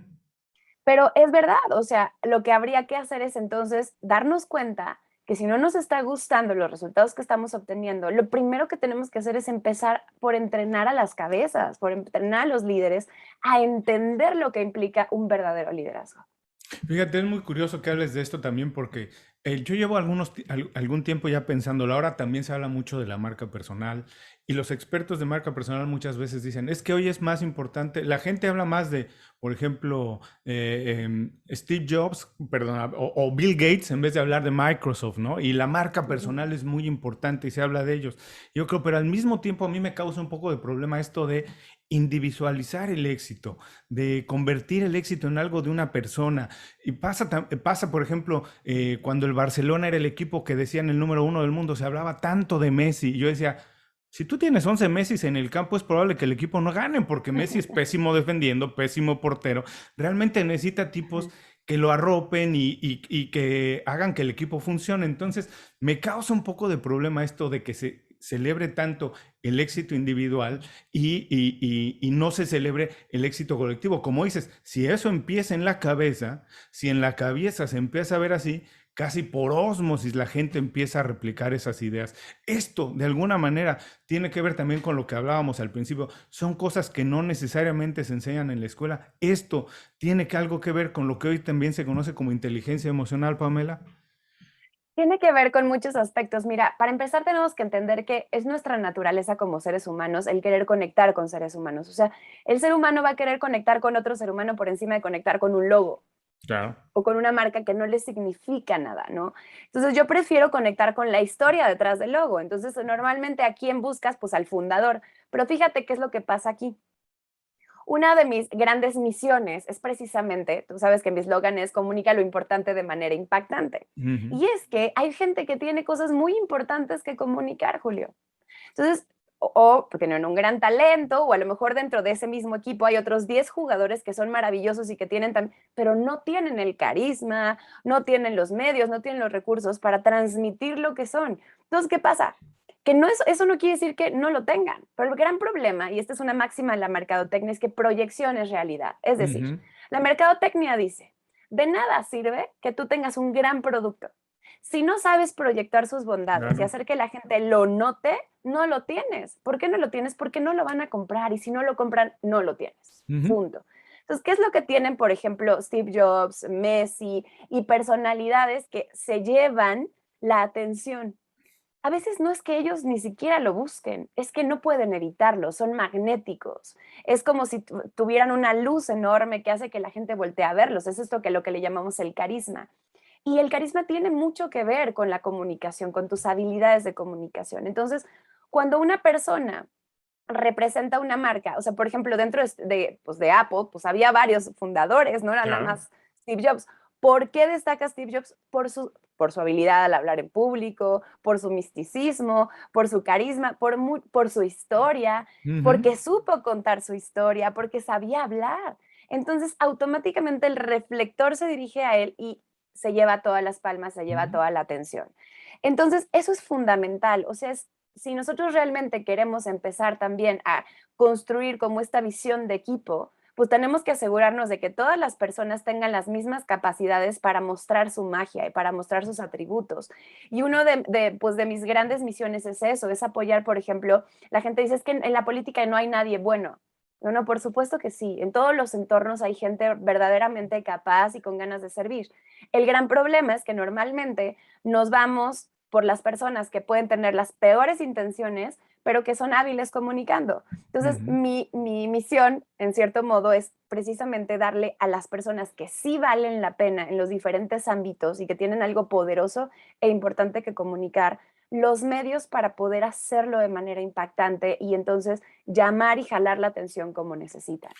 Pero es verdad, o sea, lo que habría que hacer es entonces darnos cuenta que si no nos está gustando los resultados que estamos obteniendo, lo primero que tenemos que hacer es empezar por entrenar a las cabezas, por entrenar a los líderes a entender lo que implica un verdadero liderazgo. Fíjate, es muy curioso que hables de esto también porque yo llevo algún tiempo ya pensándolo. Ahora también se habla mucho de la marca personal y los expertos de marca personal muchas veces dicen, es que hoy es más importante, la gente habla más de, por ejemplo, Steve Jobs, perdón, o Bill Gates en vez de hablar de Microsoft, ¿no? Y la marca personal es muy importante y se habla de ellos. Yo creo, pero al mismo tiempo a mí me causa un poco de problema esto de individualizar el éxito, de convertir el éxito en algo de una persona. Y pasa, por ejemplo, cuando el Barcelona era el equipo que decían el número uno del mundo, se hablaba tanto de Messi. Y yo decía, si tú tienes 11 Messis en el campo, es probable que el equipo no gane, porque Messi es pésimo defendiendo, pésimo portero. Realmente necesita tipos que lo arropen y que hagan que el equipo funcione. Entonces, me causa un poco de problema esto de que se celebre tanto el éxito individual y no se celebre el éxito colectivo. Como dices, si eso empieza en la cabeza, si en la cabeza se empieza a ver así, casi por ósmosis la gente empieza a replicar esas ideas. Esto, de alguna manera, tiene que ver también con lo que hablábamos al principio. Son cosas que no necesariamente se enseñan en la escuela. Esto tiene algo que ver con lo que hoy también se conoce como inteligencia emocional, Pamela. Tiene que ver con muchos aspectos. Mira, para empezar tenemos que entender que es nuestra naturaleza como seres humanos el querer conectar con seres humanos. O sea, el ser humano va a querer conectar con otro ser humano por encima de conectar con un logo Claro. o con una marca que no le significa nada, ¿no? Entonces yo prefiero conectar con la historia detrás del logo. Entonces normalmente a quién buscas, pues al fundador. Pero fíjate qué es lo que pasa aquí. Una de mis grandes misiones es precisamente, tú sabes que mi eslogan es comunica lo importante de manera impactante. Ujú. Y es que hay gente que tiene cosas muy importantes que comunicar, Julio. Entonces, o porque tienen un gran talento, o a lo mejor dentro de ese mismo equipo hay otros 10 jugadores que son maravillosos y que tienen también, pero no tienen el carisma, no tienen los medios, no tienen los recursos para transmitir lo que son. Entonces, ¿qué pasa? Que no eso no quiere decir que no lo tengan, pero el gran problema, y esta es una máxima en la mercadotecnia, es que proyección es realidad. Es decir, Ujú. la mercadotecnia dice, de nada sirve que tú tengas un gran producto. Si no sabes proyectar sus bondades y Claro. hacer que la gente lo note, no lo tienes. ¿Por qué no lo tienes? Porque no lo van a comprar y si no lo compran, no lo tienes. Ujú. Punto. Entonces, ¿qué es lo que tienen, por ejemplo, Steve Jobs, Messi y personalidades que se llevan la atención? A veces no es que ellos ni siquiera lo busquen, es que no pueden evitarlo, son magnéticos. Es como si tuvieran una luz enorme que hace que la gente voltee a verlos. Es esto que lo que le llamamos el carisma. Y el carisma tiene mucho que ver con la comunicación, con tus habilidades de comunicación. Entonces, cuando una persona representa una marca, o sea, por ejemplo, dentro pues de Apple, pues había varios fundadores, no era nada Claro. más Steve Jobs. ¿Por qué destaca Steve Jobs? Por su habilidad al hablar en público, por su misticismo, por su carisma, por su historia, Ujú. porque supo contar su historia, porque sabía hablar. Entonces, automáticamente el reflector se dirige a él y se lleva todas las palmas, se lleva Ujú. toda la atención. Entonces, eso es fundamental. O sea, si nosotros realmente queremos empezar también a construir como esta visión de equipo, pues tenemos que asegurarnos de que todas las personas tengan las mismas capacidades para mostrar su magia y para mostrar sus atributos. Y uno pues de mis grandes misiones es eso, es apoyar, por ejemplo, la gente dice es que en la política no hay nadie bueno. No, no, por supuesto que sí. En todos los entornos hay gente verdaderamente capaz y con ganas de servir. El gran problema es que normalmente nos vamos por las personas que pueden tener las peores intenciones, pero que son hábiles comunicando. Entonces, Ujú. mi misión, en cierto modo, es precisamente darle a las personas que sí valen la pena en los diferentes ámbitos y que tienen algo poderoso e importante que comunicar, los medios para poder hacerlo de manera impactante y entonces llamar y jalar la atención como necesitan.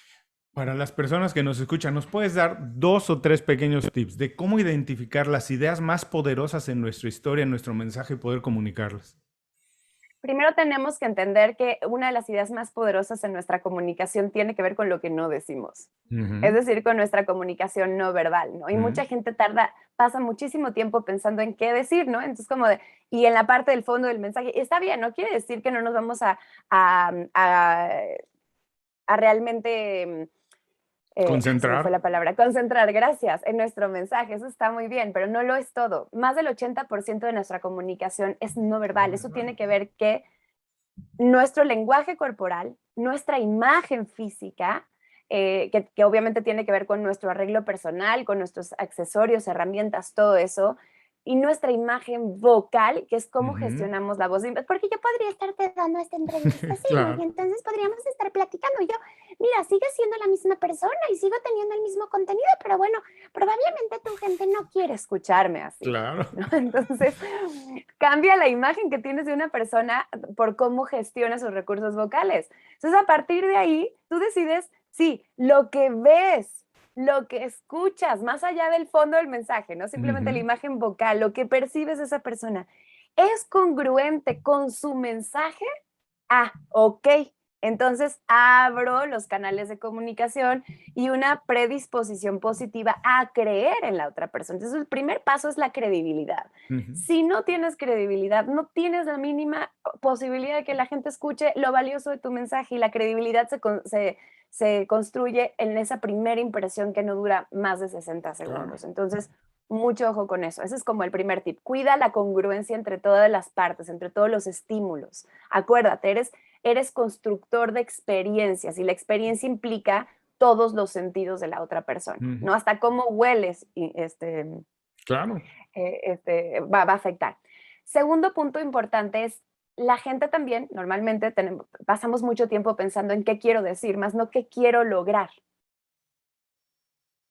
Para las personas que nos escuchan, ¿nos puedes dar 2 o 3 pequeños tips de cómo identificar las ideas más poderosas en nuestra historia, en nuestro mensaje y poder comunicarlas? Primero tenemos que entender que una de las ideas más poderosas en nuestra comunicación tiene que ver con lo que no decimos. Es decir, con nuestra comunicación no verbal, ¿no? Y mucha gente pasa muchísimo tiempo pensando en qué decir, ¿no? Entonces, y en la parte del fondo del mensaje, está bien, no quiere decir que no nos vamos a realmente se me fue la Concentrar. palabra, concentrar, gracias, en nuestro mensaje, eso está muy bien, pero no lo es todo. Más del 80% de nuestra comunicación es no verbal, eso tiene que ver que nuestro lenguaje corporal, nuestra imagen física, que obviamente tiene que ver con nuestro arreglo personal, con nuestros accesorios, herramientas, todo eso, y nuestra imagen vocal, que es cómo Ujú. gestionamos la voz. Porque yo podría estarte dando esta entrevista, sí, y Claro, entonces podríamos estar platicando. Y yo, mira, sigue siendo la misma persona y sigo teniendo el mismo contenido, pero bueno, probablemente tu gente no quiere escucharme así, claro. ¿no? Entonces, cambia la imagen que tienes de una persona por cómo gestiona sus recursos vocales. Entonces, a partir de ahí, tú decides, sí, lo que ves, lo que escuchas, más allá del fondo del mensaje, no simplemente la Ujú. imagen vocal, lo que percibes de esa persona, es congruente con su mensaje. Ok. Entonces abro los canales de comunicación y una predisposición positiva a creer en la otra persona. Entonces, el primer paso es la credibilidad. Ujú. Si no tienes credibilidad, no tienes la mínima posibilidad de que la gente escuche lo valioso de tu mensaje, y la credibilidad se construye en esa primera impresión que no dura más de 60 Claro. segundos. Entonces, mucho ojo con eso. Ese es como el primer tip. Cuida la congruencia entre todas las partes, entre todos los estímulos. Acuérdate, eres constructor de experiencias, y la experiencia implica todos los sentidos de la otra persona, Ujú. ¿no? Hasta cómo hueles Claro. va a afectar. Segundo punto importante es, la gente también normalmente pasamos mucho tiempo pensando en qué quiero decir, más no qué quiero lograr.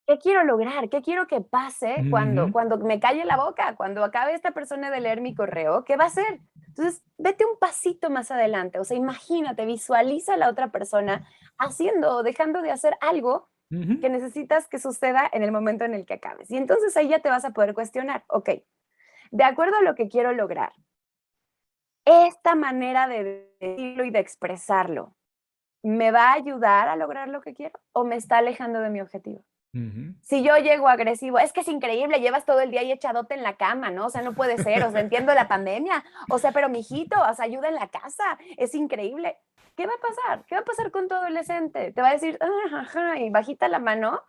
¿Qué quiero lograr? ¿Qué quiero que pase Ujú. cuando me calle la boca? Cuando acabe esta persona de leer mi correo, ¿qué va a hacer? Entonces, vete un pasito más adelante. O sea, imagínate, visualiza a la otra persona haciendo o dejando de hacer algo Ujú. que necesitas que suceda en el momento en el que acabes. Y entonces ahí ya te vas a poder cuestionar, ok, de acuerdo a lo que quiero lograr, esta manera de decirlo y de expresarlo, ¿me va a ayudar a lograr lo que quiero o me está alejando de mi objetivo? Ujú. Si yo llego agresivo, es que es increíble, llevas todo el día ahí echadote en la cama, ¿no? O sea, no puede ser, o sea, entiendo la pandemia, o sea, pero mijito, o sea, ayuda en la casa, es increíble. ¿Qué va a pasar? ¿Qué va a pasar con tu adolescente? Te va a decir, ajá, y bajita la mano,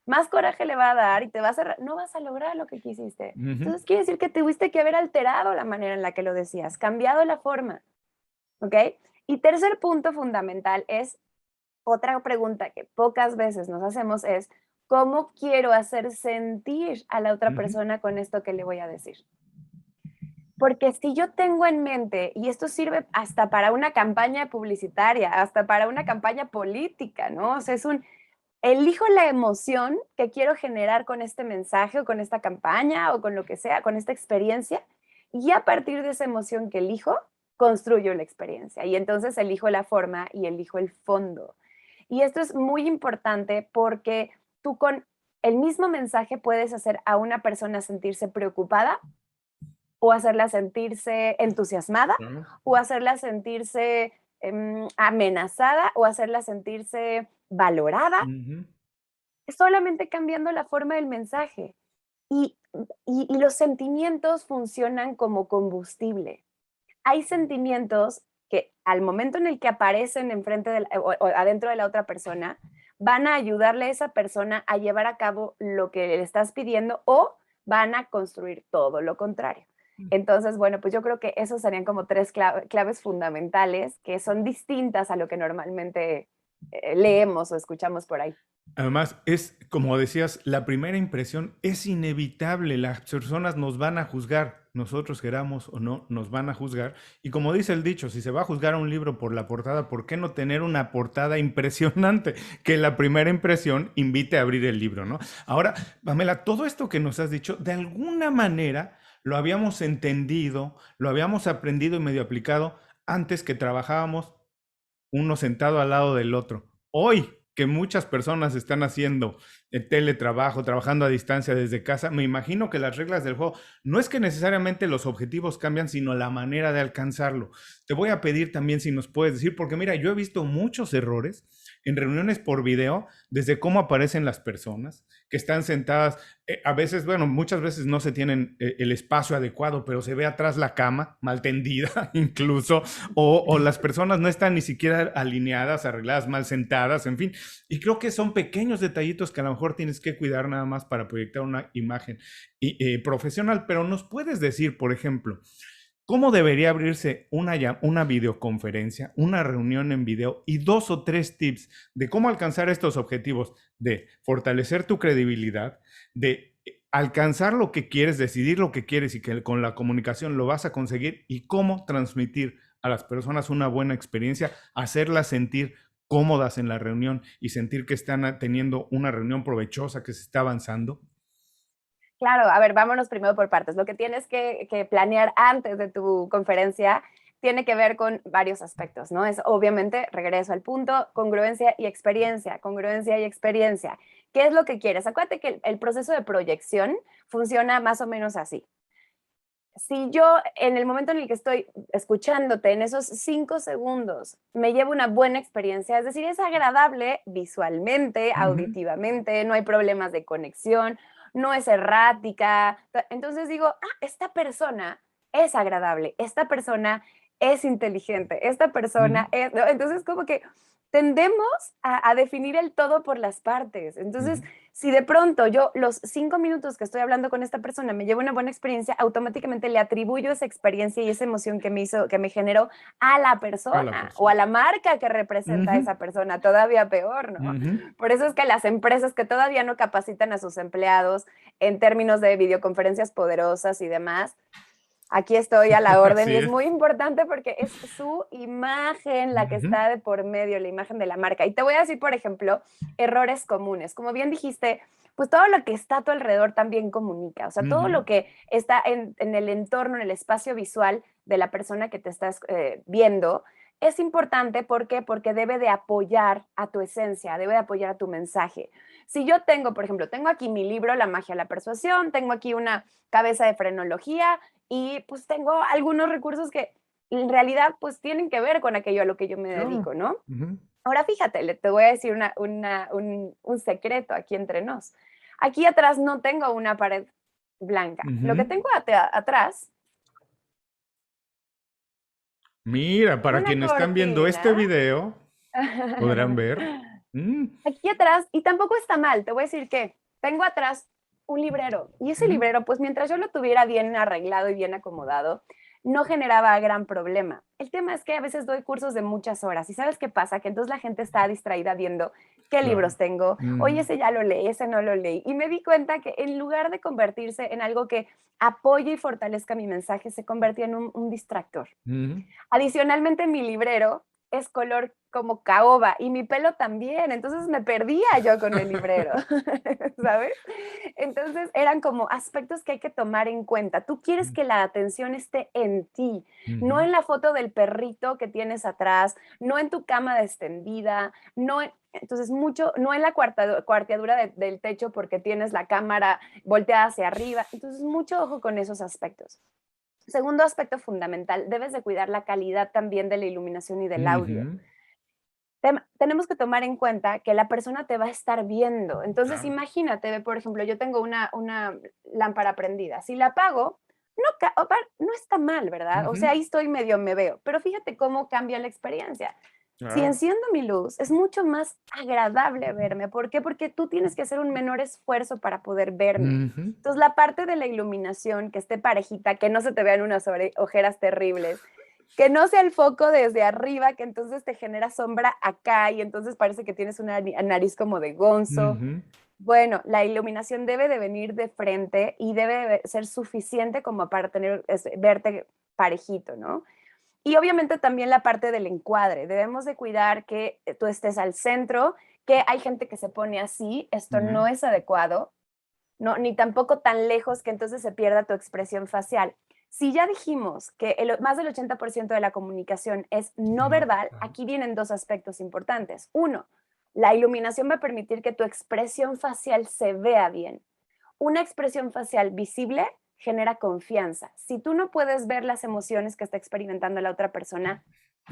más coraje le va a dar y te va a hacer, no vas a lograr lo que quisiste. Ujú. Entonces quiere decir que tuviste que haber alterado la manera en la que lo decías, cambiado la forma, ¿ok? Y tercer punto fundamental es otra pregunta que pocas veces nos hacemos es, ¿cómo quiero hacer sentir a la otra Ujú. persona con esto que le voy a decir? Porque si yo tengo en mente, y esto sirve hasta para una campaña publicitaria, hasta para una campaña política, ¿no? O sea, elijo la emoción que quiero generar con este mensaje o con esta campaña o con lo que sea, con esta experiencia, y a partir de esa emoción que elijo, construyo la experiencia. Y entonces elijo la forma y elijo el fondo. Y esto es muy importante porque tú con el mismo mensaje puedes hacer a una persona sentirse preocupada o hacerla sentirse entusiasmada Claro. o hacerla sentirse amenazada o hacerla sentirse valorada, Ujú. solamente cambiando la forma del mensaje. Y, y los sentimientos funcionan como combustible. Hay sentimientos que al momento en el que aparecen enfrente o adentro de la otra persona, van a ayudarle a esa persona a llevar a cabo lo que le estás pidiendo, o van a construir todo lo contrario. Entonces, bueno, pues yo creo que esos serían como tres claves fundamentales que son distintas a lo que normalmente leemos o escuchamos por ahí. Además, es como decías, la primera impresión es inevitable. Las personas nos van a juzgar, nosotros queramos o no, nos van a juzgar. Y como dice el dicho, si se va a juzgar a un libro por la portada, ¿por qué no tener una portada impresionante? Que la primera impresión invite a abrir el libro, ¿no? Ahora, Pamela, todo esto que nos has dicho, de alguna manera lo habíamos entendido, lo habíamos aprendido y medio aplicado antes que trabajábamos uno sentado al lado del otro. Hoy que muchas personas están haciendo teletrabajo, trabajando a distancia desde casa, me imagino que las reglas del juego no es que necesariamente los objetivos cambian, sino la manera de alcanzarlo. Te voy a pedir también si nos puedes decir, porque mira, yo he visto muchos errores en reuniones por video, desde cómo aparecen las personas que están sentadas, a veces, bueno, muchas veces no se tienen el espacio adecuado, pero se ve atrás la cama mal tendida incluso, o las personas no están ni siquiera alineadas, arregladas, mal sentadas, en fin. Y creo que son pequeños detallitos que a lo mejor tienes que cuidar nada más para proyectar una imagen profesional, pero nos puedes decir, por ejemplo, ¿cómo debería abrirse una videoconferencia, una reunión en video y 2 o 3 tips de cómo alcanzar estos objetivos, de fortalecer tu credibilidad, de alcanzar lo que quieres, decidir lo que quieres y que con la comunicación lo vas a conseguir, y cómo transmitir a las personas una buena experiencia, hacerlas sentir cómodas en la reunión y sentir que están teniendo una reunión provechosa, que se está avanzando? Claro, a ver, vámonos primero por partes. Lo que tienes que planear antes de tu conferencia tiene que ver con varios aspectos, ¿no? Es obviamente, regreso al punto, congruencia y experiencia, congruencia y experiencia. ¿Qué es lo que quieres? Acuérdate que el proceso de proyección funciona más o menos así. Si yo en el momento en el que estoy escuchándote, en esos 5 segundos, me llevo una buena experiencia, es decir, es agradable visualmente, Ujú. auditivamente, no hay problemas de conexión, no es errática, entonces digo, esta persona es agradable, esta persona es inteligente, esta Ujú. persona es, ¿no? Entonces como que tendemos a definir el todo por las partes. Entonces, Ujú. si de pronto yo los 5 minutos que estoy hablando con esta persona me llevo una buena experiencia, automáticamente le atribuyo esa experiencia y esa emoción que me hizo, que me generó a la A la persona o a persona. la marca que representa a Ujú. esa persona, todavía peor, ¿no? Ujú. Por eso es que las empresas que todavía no capacitan a sus empleados en términos de videoconferencias poderosas y demás, aquí estoy a la orden y Así es es. muy importante porque es su imagen la que Ujú. está de por medio, la imagen de la marca. Y te voy a decir, por ejemplo, errores comunes. Como bien dijiste, pues todo lo que está a tu alrededor también comunica. O sea, todo Ujú. lo que está en el entorno, en el espacio visual de la persona que te estás viendo, es importante. ¿Por qué? Porque debe de apoyar a tu esencia, debe de apoyar a tu mensaje. Si yo tengo, por ejemplo, tengo aquí mi libro, La magia de la persuasión, tengo aquí una cabeza de frenología, y pues tengo algunos recursos que en realidad pues tienen que ver con aquello a lo que yo me Claro. dedico, ¿no? Ujú. Ahora fíjate, te voy a decir un secreto aquí entre nos. Aquí atrás no tengo una pared blanca. Lo que Ujú. tengo atrás Mira, es para una quienes están viendo este cortina. video, podrán ver. Mm. Aquí atrás, y tampoco está mal, te voy a decir que tengo atrás un librero, y ese Ujú. librero, pues mientras yo lo tuviera bien arreglado y bien acomodado, no generaba gran problema. El tema es que a veces doy cursos de muchas horas, y ¿sabes qué pasa? Que entonces la gente está distraída viendo qué libros Claro. tengo, oye, Ujú. ese ya lo leí, ese no lo leí, y me di cuenta que en lugar de convertirse en algo que apoye y fortalezca mi mensaje, se convertía en un distractor. Ujú. Adicionalmente, mi librero es color como caoba y mi pelo también, entonces me perdía yo con el librero, ¿sabes? Entonces eran como aspectos que hay que tomar en cuenta. Tú quieres que la atención esté en ti, no Ujú. en la foto del perrito que tienes atrás, no en tu cama extendida, entonces mucho, no en la cuarteadura del techo porque tienes la cámara volteada hacia arriba. Entonces mucho ojo con esos aspectos. Segundo aspecto fundamental, debes de cuidar la calidad también de la iluminación y del audio. Ujú. Tenemos que tomar en cuenta que la persona te va a estar viendo. Entonces, Claro. imagínate, por ejemplo, yo tengo una lámpara prendida. Si la apago, no está mal, ¿verdad? O sea, Ujú. ahí estoy medio me veo, pero fíjate cómo cambia la experiencia. Si Claro. enciendo mi luz, es mucho más agradable verme. ¿Por qué? Porque tú tienes que hacer un menor esfuerzo para poder verme. Ujú. Entonces, la parte de la iluminación, que esté parejita, que no se te vean unas ojeras terribles, que no sea el foco desde arriba, que entonces te genera sombra acá y entonces parece que tienes una nariz como de gonzo. Ujú. Bueno, la iluminación debe de venir de frente y debe de ser suficiente como para verte parejito, ¿no? Y obviamente también la parte del encuadre. Debemos de cuidar que tú estés al centro, que hay gente que se pone así, esto Ujú. no es adecuado, no, ni tampoco tan lejos que entonces se pierda tu expresión facial. Si ya dijimos que más del 80% de la comunicación es no No, verbal, claro. aquí vienen 2 aspectos importantes. Uno, La iluminación va a permitir que tu expresión facial se vea bien. Una expresión facial visible genera confianza. Si tú no puedes ver las emociones que está experimentando la otra persona,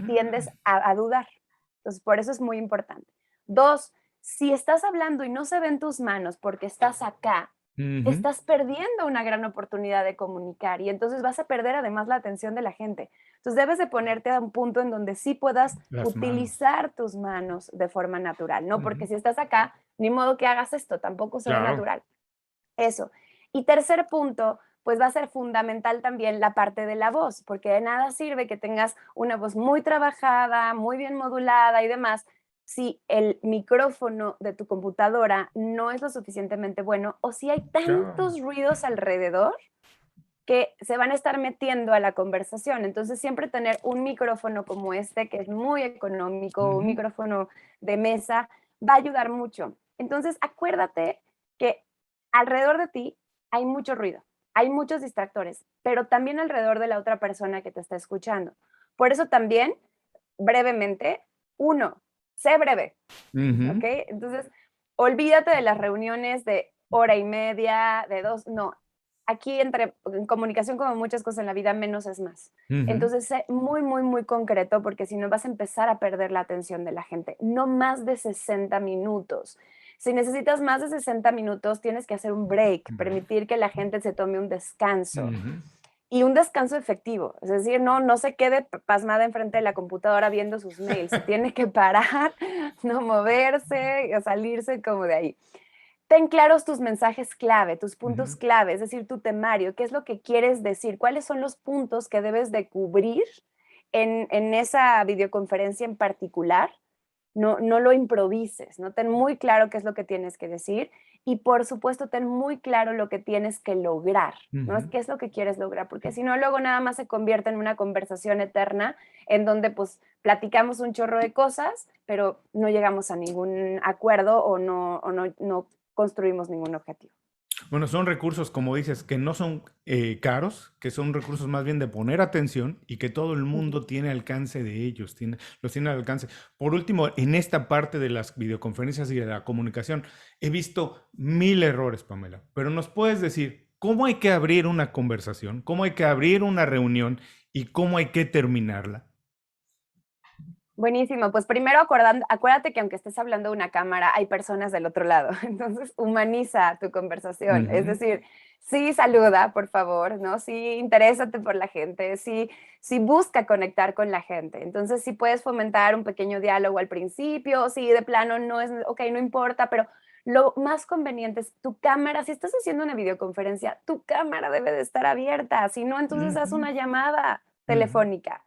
tiendes a dudar. Entonces, por eso es muy importante. Dos, si estás hablando y no se ven tus manos porque estás acá, Ujú. estás perdiendo una gran oportunidad de comunicar y entonces vas a perder además la atención de la gente. Entonces debes de ponerte a un punto en donde sí puedas Las manos. utilizar tus manos de forma natural, ¿no? Porque Ujú. si estás acá, ni modo que hagas esto, tampoco se ve Claro. natural. Eso. Y tercer punto, pues va a ser fundamental también la parte de la voz, porque de nada sirve que tengas una voz muy trabajada, muy bien modulada y demás, si el micrófono de tu computadora no es lo suficientemente bueno o si hay Claro. tantos ruidos alrededor que se van a estar metiendo a la conversación. Entonces, siempre tener un micrófono como este, que es muy económico, un Ujú. micrófono de mesa, va a ayudar mucho. Entonces, acuérdate que alrededor de ti hay mucho ruido, hay muchos distractores, pero también alrededor de la otra persona que te está escuchando. Por eso también, brevemente, uno, sé breve, ¿ok? Ujú. Entonces, olvídate de las reuniones de hora y media, de dos, no. Aquí en comunicación como muchas cosas en la vida, menos es más. Ujú. Entonces, sé muy, muy, muy concreto porque si no vas a empezar a perder la atención de la gente. No más de 60 minutos. Si necesitas más de 60 minutos, tienes que hacer un break, Break. permitir que la gente se tome un descanso Ujú. y un descanso efectivo, es decir, no se quede pasmada enfrente de la computadora viendo sus mails, se tiene que parar, no moverse, o salirse como de ahí. Ten claros tus mensajes clave, tus puntos Ujú. clave, es decir, tu temario, qué es lo que quieres decir, cuáles son los puntos que debes de cubrir en esa videoconferencia en particular. No lo improvises, ¿no? Ten muy claro qué es lo que tienes que decir y por supuesto ten muy claro lo que tienes que lograr, ¿no? Es Ujú. qué es lo que quieres lograr, porque si no luego nada más se convierte en una conversación eterna en donde pues platicamos un chorro de cosas, pero no llegamos a ningún acuerdo o no construimos ningún objetivo. Bueno, son recursos, como dices, que no son caros, que son recursos más bien de poner atención y que todo el Ujú. mundo tiene alcance de ellos, los tiene al alcance. Por último, en esta parte de las videoconferencias y de la comunicación, he visto mil errores, Pamela, pero nos puedes decir cómo hay que abrir una conversación, cómo hay que abrir una reunión y cómo hay que terminarla. Buenísimo, pues primero acuérdate que aunque estés hablando de una cámara, hay personas del otro lado, entonces humaniza tu conversación, es Ujú. decir, sí saluda, por favor, ¿no? Sí interésate por la gente, sí busca conectar con la gente, entonces sí puedes fomentar un pequeño diálogo al principio, sí de plano no es, ok, no importa, pero lo más conveniente es tu cámara, si estás haciendo una videoconferencia, tu cámara debe de estar abierta, si no, entonces haz Ujú. una llamada Ujú. telefónica.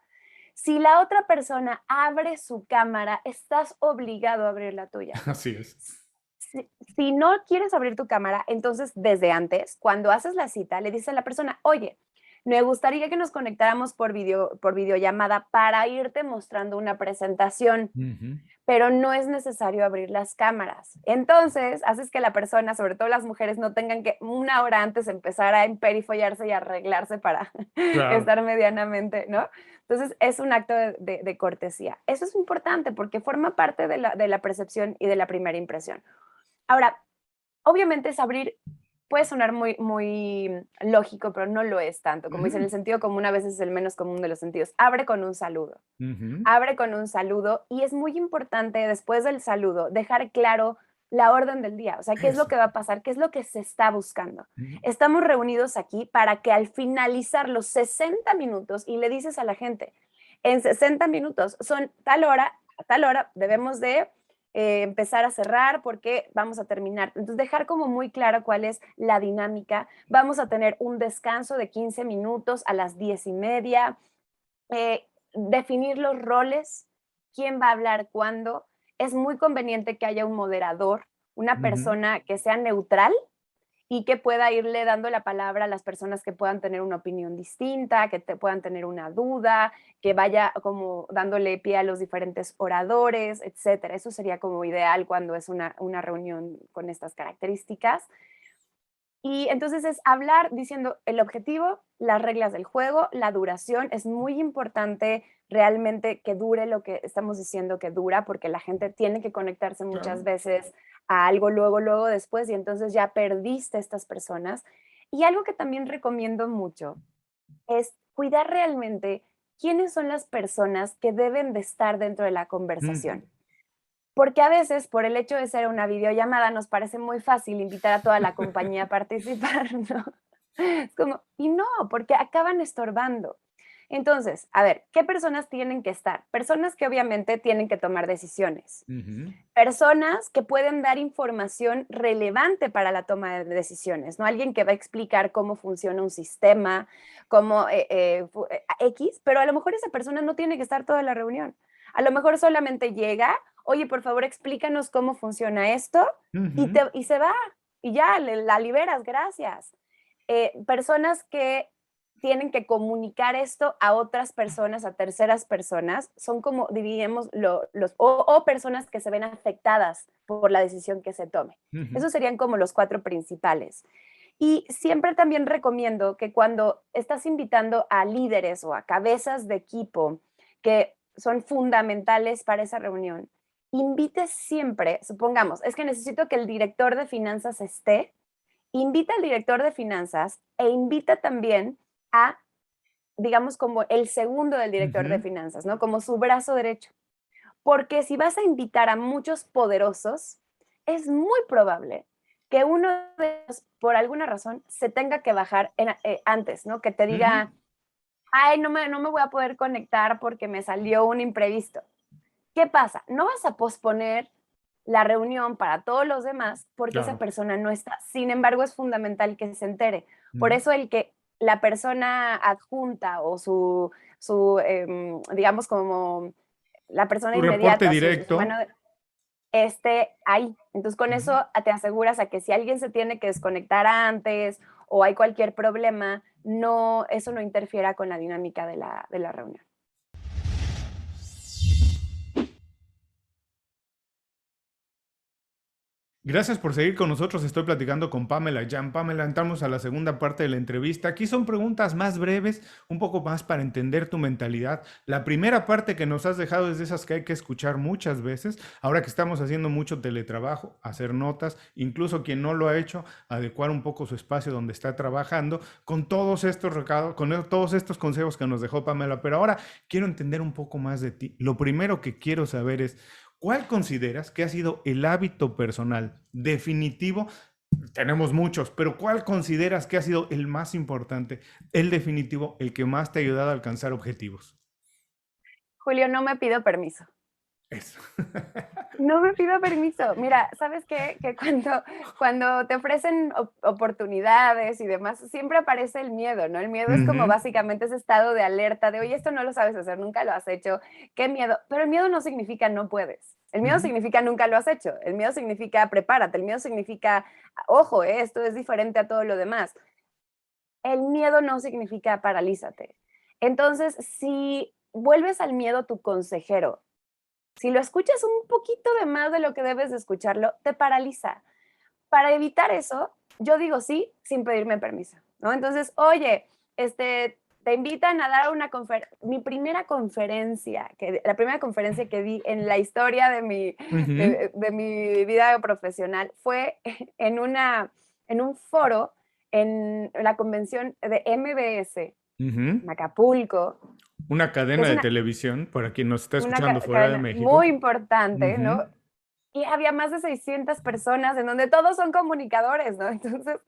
Si la otra persona abre su cámara, estás obligado a abrir la tuya. Así es. Si no quieres abrir tu cámara, entonces desde antes, cuando haces la cita, le dices a la persona, oye, me gustaría que nos conectáramos por videollamada para irte mostrando una presentación, Ujú. pero no es necesario abrir las cámaras. Entonces, haces que la persona, sobre todo las mujeres, no tengan que una hora antes empezar a emperifollarse y arreglarse para Claro. estar medianamente, ¿no? Entonces, es un acto de cortesía. Eso es importante porque forma parte de la percepción y de la primera impresión. Ahora, obviamente es abrir, puede sonar muy, muy lógico, pero no lo es tanto. Como dicen, Ujú. el sentido común a veces es el menos común de los sentidos. Abre con un saludo. Ujú. Abre con un saludo y es muy importante después del saludo dejar claro la orden del día, o sea, qué es lo Eso. que va a pasar, qué es lo que se está buscando. Ujú. Estamos reunidos aquí para que al finalizar los 60 minutos y le dices a la gente, en 60 minutos son tal hora, a tal hora debemos de empezar a cerrar porque vamos a terminar. Entonces, dejar como muy claro cuál es la dinámica. Vamos a tener un descanso de 15 minutos a las 10:30. Definir los roles, quién va a hablar cuándo. Es muy conveniente que haya un moderador, una Ujú. persona que sea neutral y que pueda irle dando la palabra a las personas que puedan tener una opinión distinta, que puedan tener una duda, que vaya como dándole pie a los diferentes oradores, etcétera. Eso sería como ideal cuando es una reunión con estas características. Y entonces es hablar diciendo el objetivo, las reglas del juego, la duración. Es muy importante realmente que dure lo que estamos diciendo que dura, porque la gente tiene que conectarse muchas Claro. veces a algo luego después, y entonces ya perdiste a estas personas. Y algo que también recomiendo mucho es cuidar realmente quiénes son las personas que deben de estar dentro de la Ujú. conversación. Porque a veces, por el hecho de ser una videollamada, nos parece muy fácil invitar a toda la compañía a participar, ¿no? Es como, y no, porque acaban estorbando. Entonces, a ver, ¿qué personas tienen que estar? Personas que obviamente tienen que tomar decisiones. Ujú. Personas que pueden dar información relevante para la toma de decisiones, ¿no? Alguien que va a explicar cómo funciona un sistema, cómo X, pero a lo mejor esa persona no tiene que estar toda la reunión. A lo mejor solamente llega, oye, por favor, explícanos cómo funciona esto Ujú. y se va y ya, la liberas, gracias. Personas que tienen que comunicar esto a otras personas, a terceras personas, son como diríamos o personas que se ven afectadas por la decisión que se tome. Ujú. Esos serían como los 4 principales. Y siempre también recomiendo que cuando estás invitando a líderes o a cabezas de equipo que son fundamentales para esa reunión, invites siempre, supongamos, es que necesito que el director de finanzas esté, invita al director de finanzas e invita también a, digamos, como el segundo del director de Ujú. finanzas, ¿no? Como su brazo derecho. Porque si vas a invitar a muchos poderosos, es muy probable que uno de ellos, por alguna razón, se tenga que bajar antes, ¿no? Que te Ujú. diga, ay, no me voy a poder conectar porque me salió un imprevisto. ¿Qué pasa? No vas a posponer la reunión para todos los demás porque esa Claro. persona no está. Sin embargo, es fundamental que se entere. Por Ujú. eso el que la persona adjunta o digamos, como la persona Tu reporte inmediata, su directo. mano, esté ahí. Entonces, con Ujú. eso te aseguras a que si alguien se tiene que desconectar antes o hay cualquier problema, no, eso no interfiera con la dinámica de la reunión. Gracias por seguir con nosotros. Estoy platicando con Pamela Jan. Pamela, entramos a la segunda parte de la entrevista. Aquí son preguntas más breves, un poco más para entender tu mentalidad. La primera parte que nos has dejado es de esas que hay que escuchar muchas veces. Ahora que estamos haciendo mucho teletrabajo, hacer notas, incluso quien no lo ha hecho, adecuar un poco su espacio donde está trabajando, con todos estos recados, con todos estos consejos que nos dejó Pamela. Pero ahora quiero entender un poco más de ti. Lo primero que quiero saber es, ¿cuál consideras que ha sido el hábito personal definitivo? Tenemos muchos, pero ¿cuál consideras que ha sido el más importante, el definitivo, el que más te ha ayudado a alcanzar objetivos? Julio, no me pido permiso. Eso. No me pido permiso. Mira, ¿sabes qué? Que cuando te ofrecen oportunidades y demás, siempre aparece el miedo, ¿no? El miedo es como Ujú. básicamente ese estado de alerta de, oye, esto no lo sabes hacer, nunca lo has hecho, qué miedo. Pero el miedo no significa no puedes. El miedo Ujú. significa nunca lo has hecho. El miedo significa prepárate. El miedo significa, ojo, esto es diferente a todo lo demás. El miedo no significa paralízate. Entonces, si vuelves al miedo tu consejero, si lo escuchas un poquito de más de lo que debes de escucharlo, te paraliza. Para evitar eso, yo digo sí sin pedirme permiso, ¿no? Entonces, oye, te invitan a dar una conferencia, la primera conferencia que di en la historia Ujú. de mi vida profesional fue en un foro en la convención de MBS Ujú. en Acapulco, Una que cadena es de televisión, para quien nos está una escuchando fuera de cadena muy México. importante, ¿no? Ujú. Y había más de 600 personas en donde todos son comunicadores, ¿no? Entonces,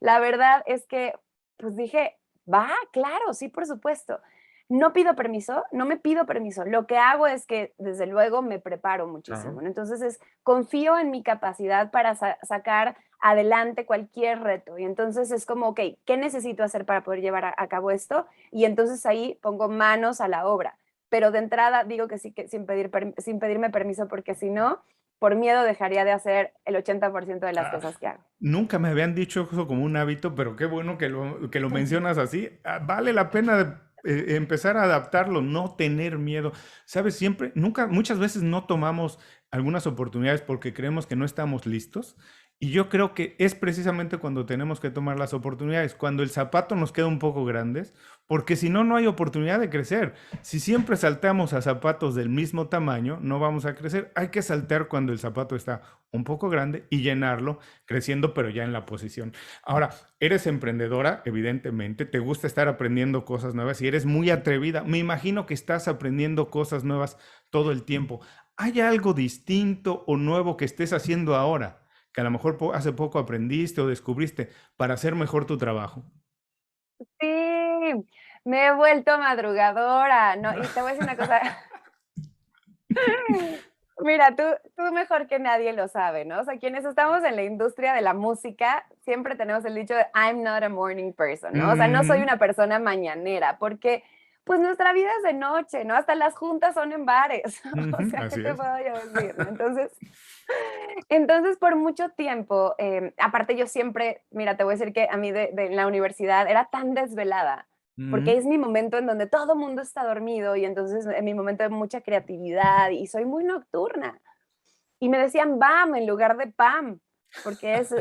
la verdad es que, pues dije, va, claro, sí, por supuesto. No pido permiso, no me pido permiso. Lo que hago es que, desde luego, me preparo muchísimo, Claro. ¿no? Entonces, confío en mi capacidad para sacar adelante cualquier reto. Y entonces es como, ok, ¿qué necesito hacer para poder llevar a cabo esto? Y entonces ahí pongo manos a la obra. Pero de entrada digo que sí, que sin pedirme permiso, porque si no, por miedo dejaría de hacer el 80% de las Ah, cosas que hago. nunca me habían dicho eso como un hábito, pero qué bueno que lo mencionas así. Vale la pena empezar a adaptarlo, no tener miedo. Sabes, siempre, nunca, muchas veces no tomamos algunas oportunidades porque creemos que no estamos listos Y yo creo que es precisamente cuando tenemos que tomar las oportunidades, cuando el zapato nos queda un poco grandes, porque si no, no hay oportunidad de crecer. Si siempre saltamos a zapatos del mismo tamaño, no vamos a crecer. Hay que saltar cuando el zapato está un poco grande y llenarlo, creciendo, pero ya en la posición. Ahora, eres emprendedora, evidentemente, te gusta estar aprendiendo cosas nuevas y eres muy atrevida. Me imagino que estás aprendiendo cosas nuevas todo el tiempo. ¿Hay algo distinto o nuevo que estés haciendo ahora, que a lo mejor hace poco aprendiste o descubriste para hacer mejor tu trabajo? Sí, me he vuelto madrugadora, ¿no? Y te voy a decir una cosa. Mira, tú mejor que nadie lo sabe, ¿no? O sea, quienes estamos en la industria de la música, siempre tenemos el dicho de I'm not a morning person, ¿no? O sea, no soy Ujú. una persona mañanera, porque pues nuestra vida es de noche, ¿no? Hasta las juntas son en bares. O Ujú, sea, ¿qué así te es. puedo yo decir, no? Entonces, por mucho tiempo, aparte yo siempre, mira, te voy a decir que a mí en la universidad era tan desvelada, porque Ujú, es mi momento en donde todo mundo está dormido y entonces es mi momento de mucha creatividad y soy muy nocturna. Y me decían Bam en lugar de Pam, porque es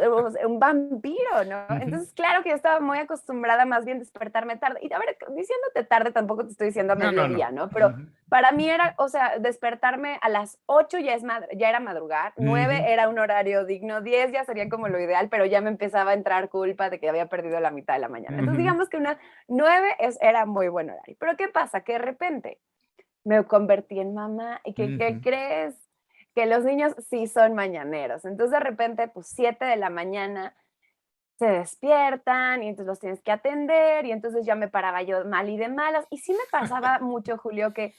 un vampiro, ¿no? ujú. Entonces, claro que yo estaba muy acostumbrada más bien a despertarme tarde. Y a ver, diciéndote tarde tampoco te estoy diciendo a No, no, no. mediodía, ¿no? Pero Ujú, para mí era, o sea, despertarme a las 8 ya, ya era madrugar, 9 ujú, era un horario digno, 10 ya sería como lo ideal, pero ya me empezaba a entrar culpa de que había perdido la mitad de la mañana. Entonces, ujú, digamos que una 9 era muy buen horario. Pero ¿qué pasa? Que de repente me convertí en mamá y ¿qué ujú. crees? Que los niños sí son mañaneros. Entonces de repente, pues 7 de la mañana se despiertan y entonces los tienes que atender y entonces ya me paraba yo mal y de malas. Y sí me pasaba mucho, Julio, que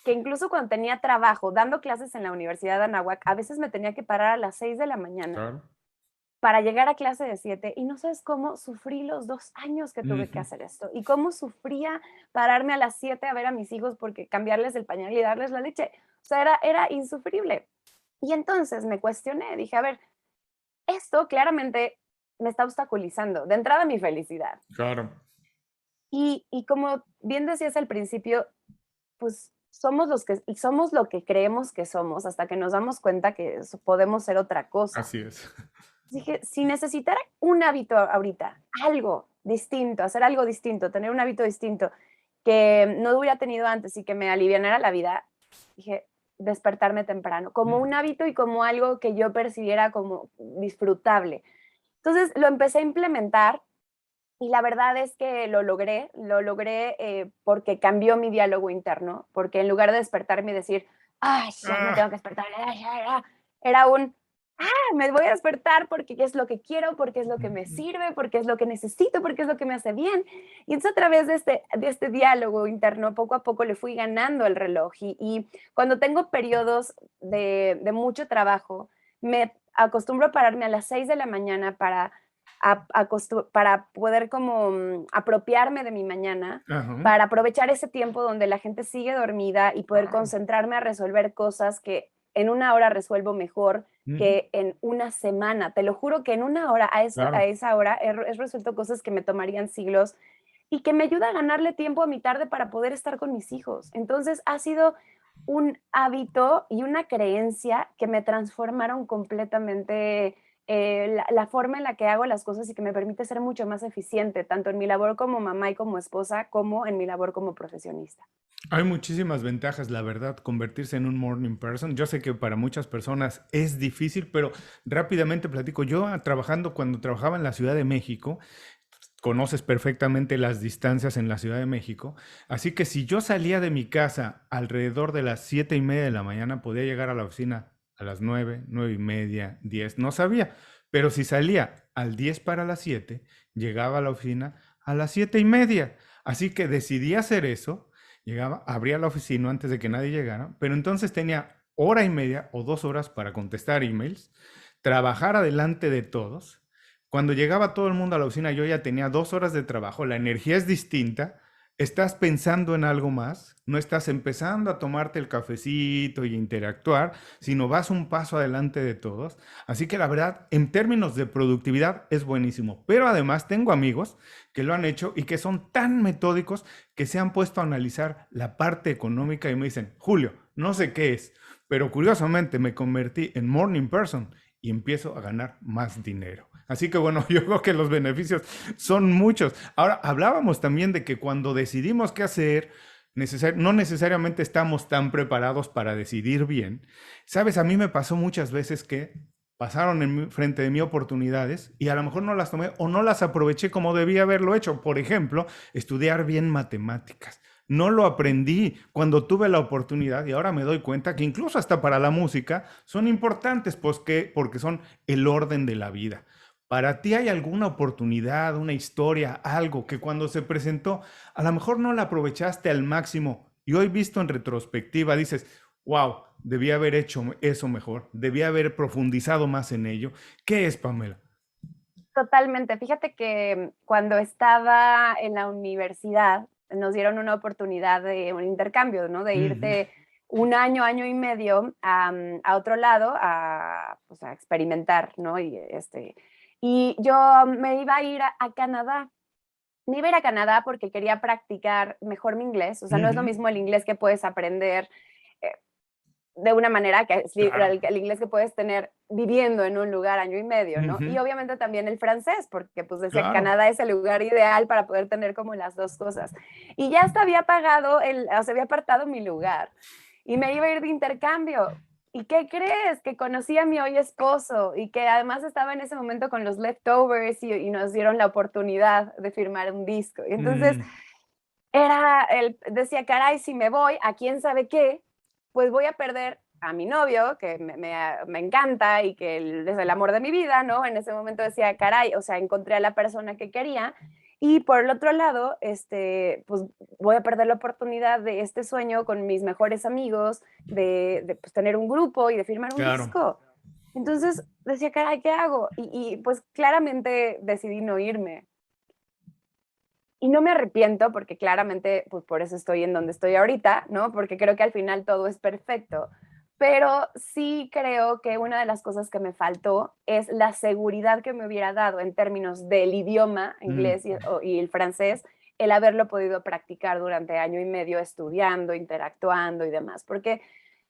incluso cuando tenía trabajo dando clases en la Universidad de Anáhuac, a veces me tenía que parar a las 6 de la mañana Claro. para llegar a clase de 7 y no sabes cómo sufrí los 2 años que tuve que Ujú. hacer esto y cómo sufría pararme a las 7 a ver a mis hijos porque cambiarles el pañal y darles la leche. O sea, era insufrible. Y entonces me cuestioné, dije, a ver, esto claramente me está obstaculizando, de entrada mi felicidad. Claro. Y como bien decías al principio, pues somos lo que creemos que somos hasta que nos damos cuenta que podemos ser otra cosa. Así es. Dije, si necesitara un hábito ahorita, algo distinto, hacer algo distinto, tener un hábito distinto que no hubiera tenido antes y que me alivianara la vida, dije, despertarme temprano, como un hábito y como algo que yo percibiera como disfrutable. Entonces lo empecé a implementar y la verdad es que lo logré porque cambió mi diálogo interno, porque en lugar de despertarme y decir, ay, ya me Ah, tengo que despertar, era un, me voy a despertar porque es lo que quiero, porque es lo que me sirve, porque es lo que necesito, porque es lo que me hace bien. Y entonces a través de este diálogo interno, poco a poco le fui ganando el reloj. Y cuando tengo periodos de mucho trabajo, me acostumbro a pararme a las 6 de la mañana para poder como apropiarme de mi mañana, ajá. para aprovechar ese tiempo donde la gente sigue dormida y poder Claro. concentrarme a resolver cosas que en una hora resuelvo mejor Ujú, que en una semana. Te lo juro que en una hora, a claro. esa hora, he resuelto cosas que me tomarían siglos y que me ayuda a ganarle tiempo a mi tarde para poder estar con mis hijos. Entonces ha sido un hábito y una creencia que me transformaron completamente la forma en la que hago las cosas y que me permite ser mucho más eficiente, tanto en mi labor como mamá y como esposa, como en mi labor como profesionista. Hay muchísimas ventajas, la verdad, convertirse en un morning person. Yo sé que para muchas personas es difícil, pero rápidamente platico. Yo trabajando, cuando trabajaba en la Ciudad de México, conoces perfectamente las distancias en la Ciudad de México. Así que si yo salía de mi casa alrededor de las 7:30 de la mañana, podía llegar a la oficina a las 9, 9:30, 10, no sabía. Pero si salía al 10 para las 7, llegaba a la oficina a las 7:30. Así que decidí hacer eso. Llegaba, abría la oficina antes de que nadie llegara, pero entonces tenía hora y media o 2 horas para contestar emails, trabajar adelante de todos. Cuando llegaba todo el mundo a la oficina, yo ya tenía 2 horas de trabajo, la energía es distinta, estás pensando en algo más, no estás empezando a tomarte el cafecito y interactuar, sino vas un paso adelante de todos. Así que la verdad, en términos de productividad es buenísimo. Pero además tengo amigos que lo han hecho y que son tan metódicos que se han puesto a analizar la parte económica y me dicen, Julio, no sé qué es, pero curiosamente me convertí en morning person y empiezo a ganar más dinero. Así que bueno, yo creo que los beneficios son muchos. Ahora, hablábamos también de que cuando decidimos qué hacer, no necesariamente estamos tan preparados para decidir bien. Sabes, a mí me pasó muchas veces que pasaron frente de mí oportunidades y a lo mejor no las tomé o no las aproveché como debía haberlo hecho. Por ejemplo, estudiar bien matemáticas. No lo aprendí cuando tuve la oportunidad y ahora me doy cuenta que incluso hasta para la música son importantes porque son el orden de la vida. ¿Para ti hay alguna oportunidad, una historia, algo que cuando se presentó a lo mejor no la aprovechaste al máximo y hoy visto en retrospectiva dices, wow, debí haber hecho eso mejor, debí haber profundizado más en ello? ¿Qué es, Pamela? Totalmente. Fíjate que cuando estaba en la universidad nos dieron una oportunidad de un intercambio, ¿no? De Ujú. irte un año, año y medio a otro lado pues, a experimentar, ¿no? Y yo me iba a ir a Canadá. Me iba a ir a Canadá porque quería practicar mejor mi inglés. O sea, no es lo Ujú. mismo el inglés que puedes aprender eh, de una manera que es Claro. el inglés que puedes tener viviendo en un lugar año y medio, ¿no? Ujú. Y obviamente también el francés, porque pues decía Claro. Canadá es el lugar ideal para poder tener como las dos cosas. Y ya hasta había pagado, o sea, había apartado mi lugar y me iba a ir de intercambio. ¿Y qué crees? Que conocí a mi hoy esposo y que además estaba en ese momento con los leftovers y nos dieron la oportunidad de firmar un disco. Y entonces Mm. decía, caray, si me voy a quién sabe qué, pues voy a perder a mi novio, que me encanta y que es el amor de mi vida, ¿no? En ese momento decía, caray, o sea, encontré a la persona que quería. Y por el otro lado, pues voy a perder la oportunidad de este sueño con mis mejores amigos, de pues, tener un grupo y de firmar un Claro. disco. Entonces decía, caray, ¿qué hago? Y pues claramente decidí no irme. Y no me arrepiento porque claramente, pues por eso estoy en donde estoy ahorita, ¿no? Porque creo que al final todo es perfecto. Pero sí creo que una de las cosas que me faltó es la seguridad que me hubiera dado en términos del idioma Mm. inglés y el francés, el haberlo podido practicar durante año y medio estudiando, interactuando y demás. Porque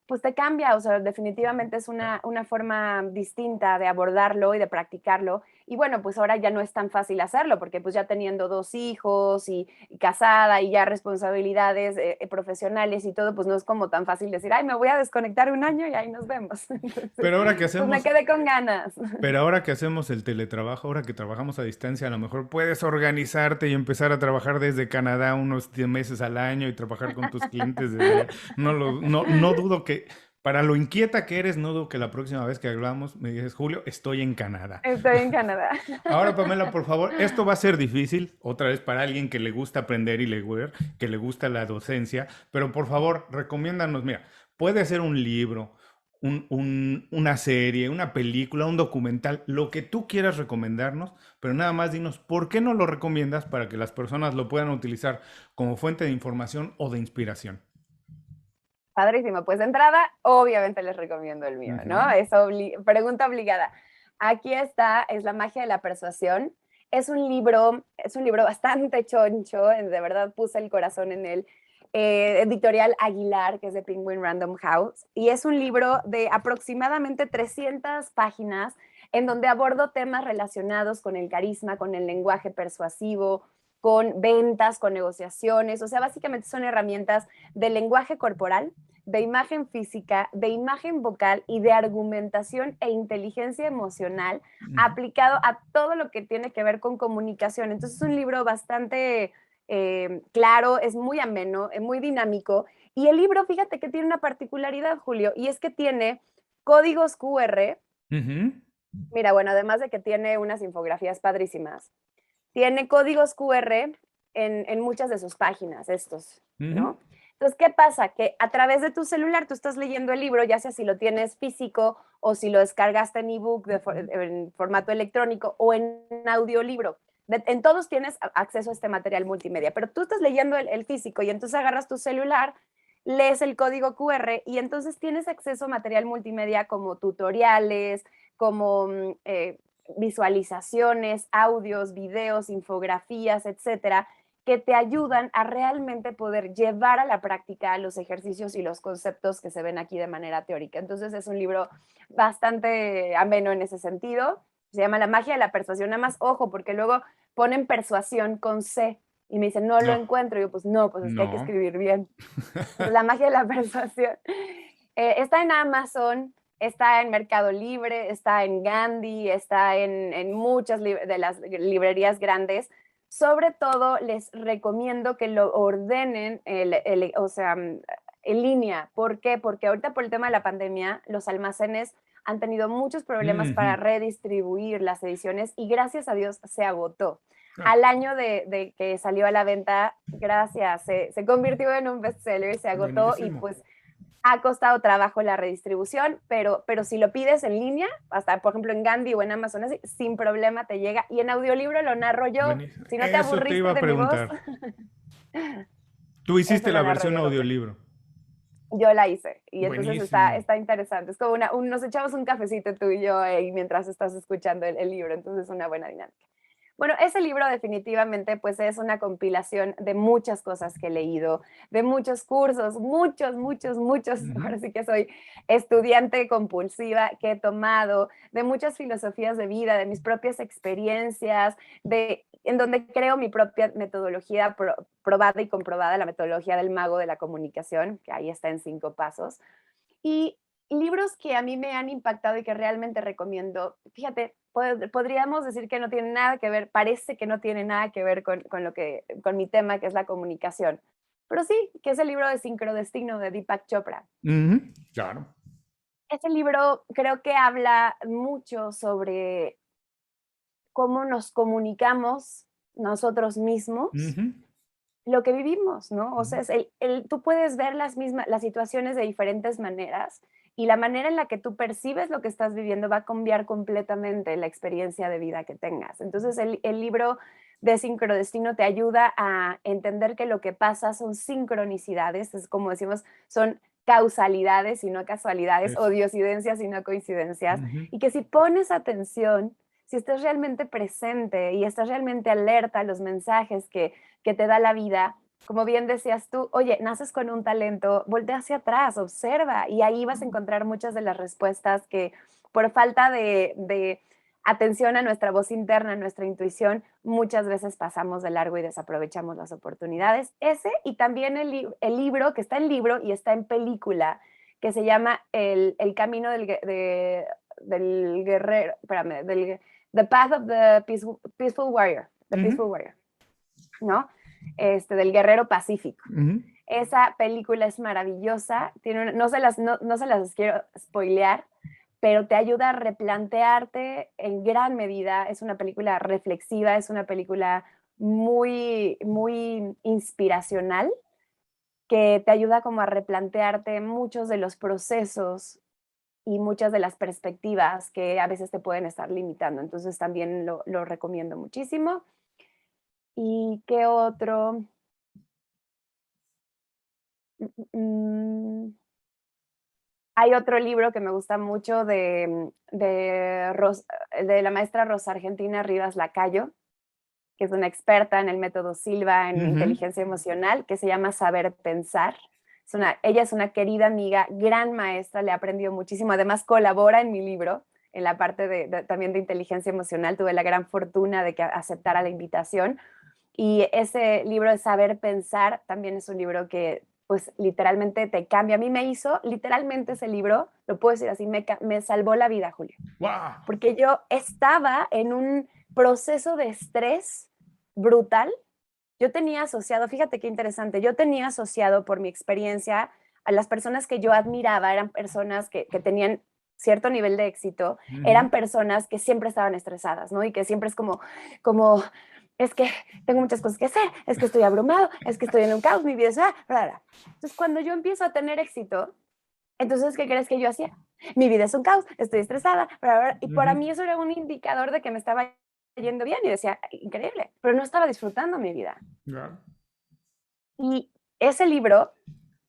pues te cambia, o sea, definitivamente es una forma distinta de abordarlo y de practicarlo. Y bueno, pues ahora ya no es tan fácil hacerlo, porque pues ya teniendo dos hijos y casada y ya responsabilidades profesionales y todo, pues no es como tan fácil decir, ay, me voy a desconectar un año y ahí nos vemos. Entonces, Pero ahora que pues me hacemos quedé con ganas. Pero ahora que hacemos el teletrabajo, ahora que trabajamos a distancia, a lo mejor puedes organizarte y empezar a trabajar desde Canadá unos 10 meses al año y trabajar con tus clientes desde allá. No dudo que, para lo inquieta que eres, no dudo que la próxima vez que hablamos me dices, Julio, estoy en Canadá. Estoy en Canadá. Ahora, Pamela, por favor, esto va a ser difícil, otra vez para alguien que le gusta aprender y leer, que le gusta la docencia, pero por favor, recomiéndanos, mira, puede ser un libro, una serie, una película, un documental, lo que tú quieras recomendarnos, pero nada más dinos por qué no lo recomiendas para que las personas lo puedan utilizar como fuente de información o de inspiración. Padrísimo. Pues de entrada, obviamente les recomiendo el mío, ¿no? Ujú. Es pregunta obligada. Aquí está, es La magia de la persuasión. Es un libro bastante choncho, de verdad puse el corazón en él. Editorial Aguilar, que es de Penguin Random House, y es un libro de aproximadamente 300 páginas en donde abordo temas relacionados con el carisma, con el lenguaje persuasivo, con ventas, con negociaciones, o sea, básicamente son herramientas de lenguaje corporal, de imagen física, de imagen vocal y de argumentación e inteligencia emocional Ujú. aplicado a todo lo que tiene que ver con comunicación. Entonces es un libro bastante claro, es muy ameno, es muy dinámico. Y el libro, fíjate que tiene una particularidad, Julio, y es que tiene códigos QR. Ujú. Mira, bueno, además de que tiene unas infografías padrísimas, tiene códigos QR en muchas de sus páginas, estos, Ujú. ¿no? Entonces, ¿qué pasa? Que a través de tu celular tú estás leyendo el libro, ya sea si lo tienes físico o si lo descargaste en ebook en formato electrónico o en audiolibro. En todos tienes acceso a este material multimedia, pero tú estás leyendo el físico y entonces agarras tu celular, lees el código QR y entonces tienes acceso a material multimedia como tutoriales, como visualizaciones, audios, videos, infografías, etcétera. que te ayudan a realmente poder llevar a la práctica los ejercicios y los conceptos que se ven aquí de manera teórica. Entonces es un libro bastante ameno en ese sentido. Se llama La magia de la persuasión. Nada más, ojo, porque luego ponen persuasión con C y me dicen, no lo No, encuentro. Y yo, pues no, pues es que hay que no. escribir bien. Entonces, La magia de la persuasión. Está en Amazon, está en Mercado Libre, está en Gandhi, está en muchas de las librerías grandes. Sobre todo, les recomiendo que lo ordenen, o sea, en línea. ¿Por qué? Porque ahorita por el tema de la pandemia, los almacenes han tenido muchos problemas para Ujú. redistribuir las ediciones y gracias a Dios se agotó. Ah, Al año de que salió a la venta, gracias, se convirtió en un bestseller, se agotó y buenísimo. pues ha costado trabajo la redistribución, pero si lo pides en línea, hasta por ejemplo en Gandhi o en Amazon, así, sin problema te llega. Y en audiolibro lo narro yo. Buenísimo. Si no te Eso te iba aburriste a de mi voz, preguntar. Tú eso hiciste la lo narro versión yo doble. audiolibro. Yo la hice y entonces Buenísimo. está interesante. Es como nos echamos un cafecito tú y yo mientras estás escuchando el libro, entonces es una buena dinámica. Bueno, ese libro definitivamente pues es una compilación de muchas cosas que he leído, de muchos cursos, muchos, Ujú. ahora sí que soy estudiante compulsiva que he tomado, de muchas filosofías de vida, de mis propias experiencias, en donde creo mi propia metodología probada y comprobada, la metodología del mago de la comunicación, que ahí está en 5 pasos. Y libros que a mí me han impactado y que realmente recomiendo, fíjate, podríamos decir que no tienen nada que ver, parece que no tiene nada que ver con mi tema, que es la comunicación. Pero sí, que es el libro de Sincrodestino de Deepak Chopra. Ujú. Claro. Ese libro creo que habla mucho sobre cómo nos comunicamos nosotros mismos Ujú. lo que vivimos, ¿no? O Ujú. sea, tú puedes ver las situaciones de diferentes maneras y la manera en la que tú percibes lo que estás viviendo va a cambiar completamente la experiencia de vida que tengas. Entonces, el libro de Sincrodestino te ayuda a entender que lo que pasa son sincronicidades, es como decimos, son causalidades y no casualidades, o Eso. diosidencias y no coincidencias, Ujú. y que si pones atención, si estás realmente presente y estás realmente alerta a los mensajes que te da la vida, como bien decías tú, oye, naces con un talento, voltea hacia atrás, observa y ahí vas a encontrar muchas de las respuestas que por falta de atención a nuestra voz interna, a nuestra intuición, muchas veces pasamos de largo y desaprovechamos las oportunidades. Ese y también el libro, que está en libro y está en película, que se llama El camino del guerrero, espérame, The Path of the Peaceful Warrior, The Ujú. Peaceful Warrior, ¿no? Del guerrero pacífico. Ujú. Esa película es maravillosa, no se las quiero spoilear, pero te ayuda a replantearte en gran medida. Es una película reflexiva, es una película muy inspiracional que te ayuda como a replantearte muchos de los procesos y muchas de las perspectivas que a veces te pueden estar limitando. Entonces también lo recomiendo muchísimo. ¿Y qué otro? Mm, Hay otro libro que me gusta mucho de la maestra Rosa Argentina Rivas Lacayo, que es una experta en el método Silva en Ujú. inteligencia emocional, que se llama Saber Pensar. Ella es una querida amiga, gran maestra, le he aprendido muchísimo. Además, colabora en mi libro, en la parte también de inteligencia emocional. Tuve la gran fortuna de que aceptara la invitación. Y ese libro de Saber Pensar también es un libro que pues literalmente te cambia. A mí me hizo, literalmente ese libro, lo puedo decir así, me salvó la vida, Julio. Wow. Porque yo estaba en un proceso de estrés brutal. Yo tenía asociado, fíjate qué interesante, yo tenía asociado por mi experiencia a las personas que yo admiraba, eran personas que tenían cierto nivel de éxito, Ujú. eran personas que siempre estaban estresadas, ¿no? Y que siempre es como, es que tengo muchas cosas que hacer, es que estoy abrumado, es que estoy en un caos, mi vida es... Entonces, cuando yo empiezo a tener éxito, entonces, ¿qué crees que yo hacía? Mi vida es un caos, estoy estresada, y para Ujú. mí eso era un indicador de que me estaba yendo bien y decía, increíble, pero no estaba disfrutando mi vida. Claro. Y ese libro,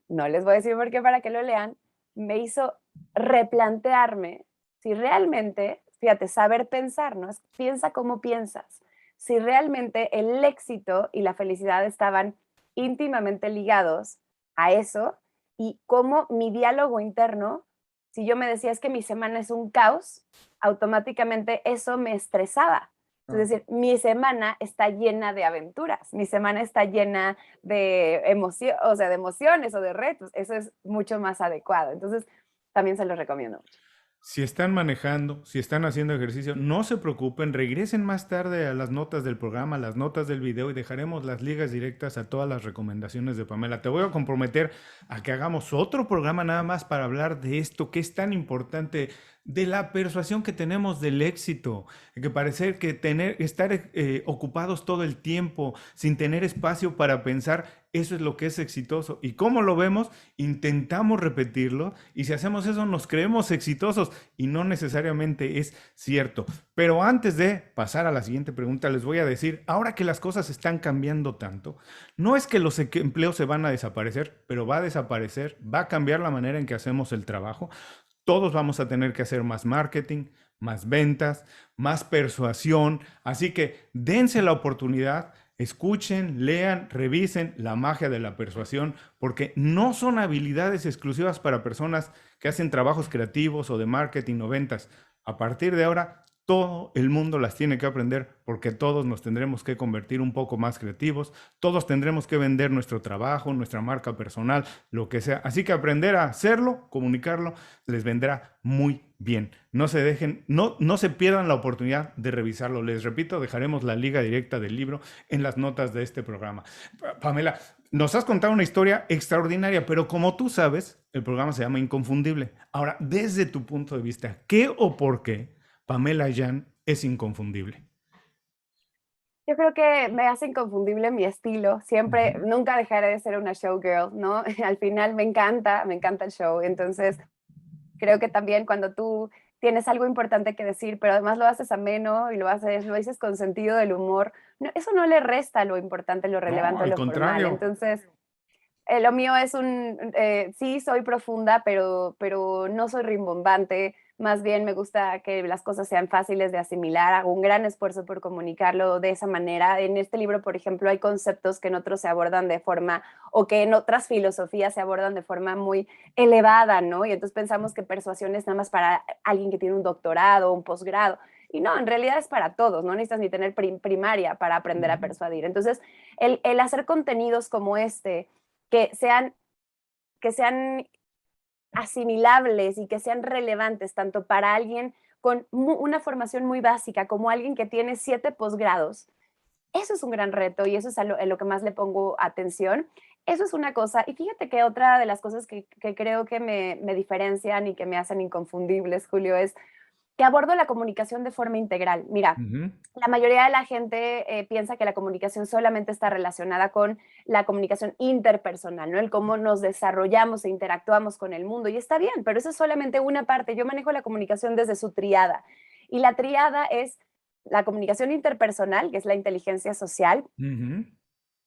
no les voy a decir por qué para que lo lean, me hizo replantearme si realmente, fíjate, saber pensar, ¿no? Piensa cómo piensas. si realmente el éxito y la felicidad estaban íntimamente ligados a eso y cómo mi diálogo interno, si yo me decía es que mi semana es un caos, automáticamente eso me estresaba. Es decir, mi semana está llena de aventuras, mi semana está llena de o sea, de emociones o de retos. Eso es mucho más adecuado. Entonces, también se los recomiendo mucho. Si están manejando, si están haciendo ejercicio, no se preocupen, regresen más tarde a las notas del programa, a las notas del video y dejaremos las ligas directas a todas las recomendaciones de Pamela. Te voy a comprometer a que hagamos otro programa nada más para hablar de esto que es tan importante, de la persuasión que tenemos del éxito, que parecer que estar ocupados todo el tiempo sin tener espacio para pensar, eso es lo que es exitoso. ¿Y cómo lo vemos? Intentamos repetirlo y si hacemos eso nos creemos exitosos y no necesariamente es cierto. Pero antes de pasar a la siguiente pregunta, les voy a decir, ahora que las cosas están cambiando tanto, no es que los empleos se van a desaparecer, pero va a desaparecer, va a cambiar la manera en que hacemos el trabajo. Todos vamos a tener que hacer más marketing, más ventas, más persuasión. Así que dense la oportunidad, escuchen, lean, revisen la magia de la persuasión, porque no son habilidades exclusivas para personas que hacen trabajos creativos o de marketing o ventas. A partir de ahora, todo el mundo las tiene que aprender porque todos nos tendremos que convertir un poco más creativos, todos tendremos que vender nuestro trabajo, nuestra marca personal, lo que sea. Así que aprender a hacerlo, comunicarlo, les vendrá muy bien. No se dejen, no se pierdan la oportunidad de revisarlo. Les repito, dejaremos la liga directa del libro en las notas de este programa. Pamela, nos has contado una historia extraordinaria, pero como tú sabes, el programa se llama Inconfundible. Ahora, desde tu punto de vista, ¿qué o por qué Pamela Yan es inconfundible? Yo creo que me hace inconfundible mi estilo. Siempre, nunca dejaré de ser una showgirl, ¿no? Al final me encanta el show. Entonces, creo que también cuando tú tienes algo importante que decir, pero además lo haces ameno y lo dices con sentido del humor, eso no le resta lo importante, lo relevante, No, al lo formal. contrario. Entonces, lo mío es sí, soy profunda, pero no soy rimbombante. Más bien me gusta que las cosas sean fáciles de asimilar. Hago un gran esfuerzo por comunicarlo de esa manera. En este libro, por ejemplo, hay conceptos que en otros se abordan de forma, o que en otras filosofías se abordan de forma muy elevada, ¿no? Y entonces pensamos que persuasión es nada más para alguien que tiene un doctorado o un posgrado. Y no, en realidad es para todos. No necesitas ni tener primaria para aprender a persuadir. Entonces, el hacer contenidos como este, que sean asimilables y que sean relevantes tanto para alguien con una formación muy básica como alguien que tiene 7 posgrados. Eso es un gran reto y eso es en lo que más le pongo atención. Eso es una cosa. Y fíjate que otra de las cosas que creo que me diferencian y que me hacen inconfundibles, Julio, es que abordo la comunicación de forma integral. Mira, la mayoría de la gente piensa que la comunicación solamente está relacionada con la comunicación interpersonal, ¿no? El cómo nos desarrollamos e interactuamos con el mundo. Y está bien, pero eso es solamente una parte. Yo manejo la comunicación desde su triada. Y la triada es la comunicación interpersonal, que es la inteligencia social,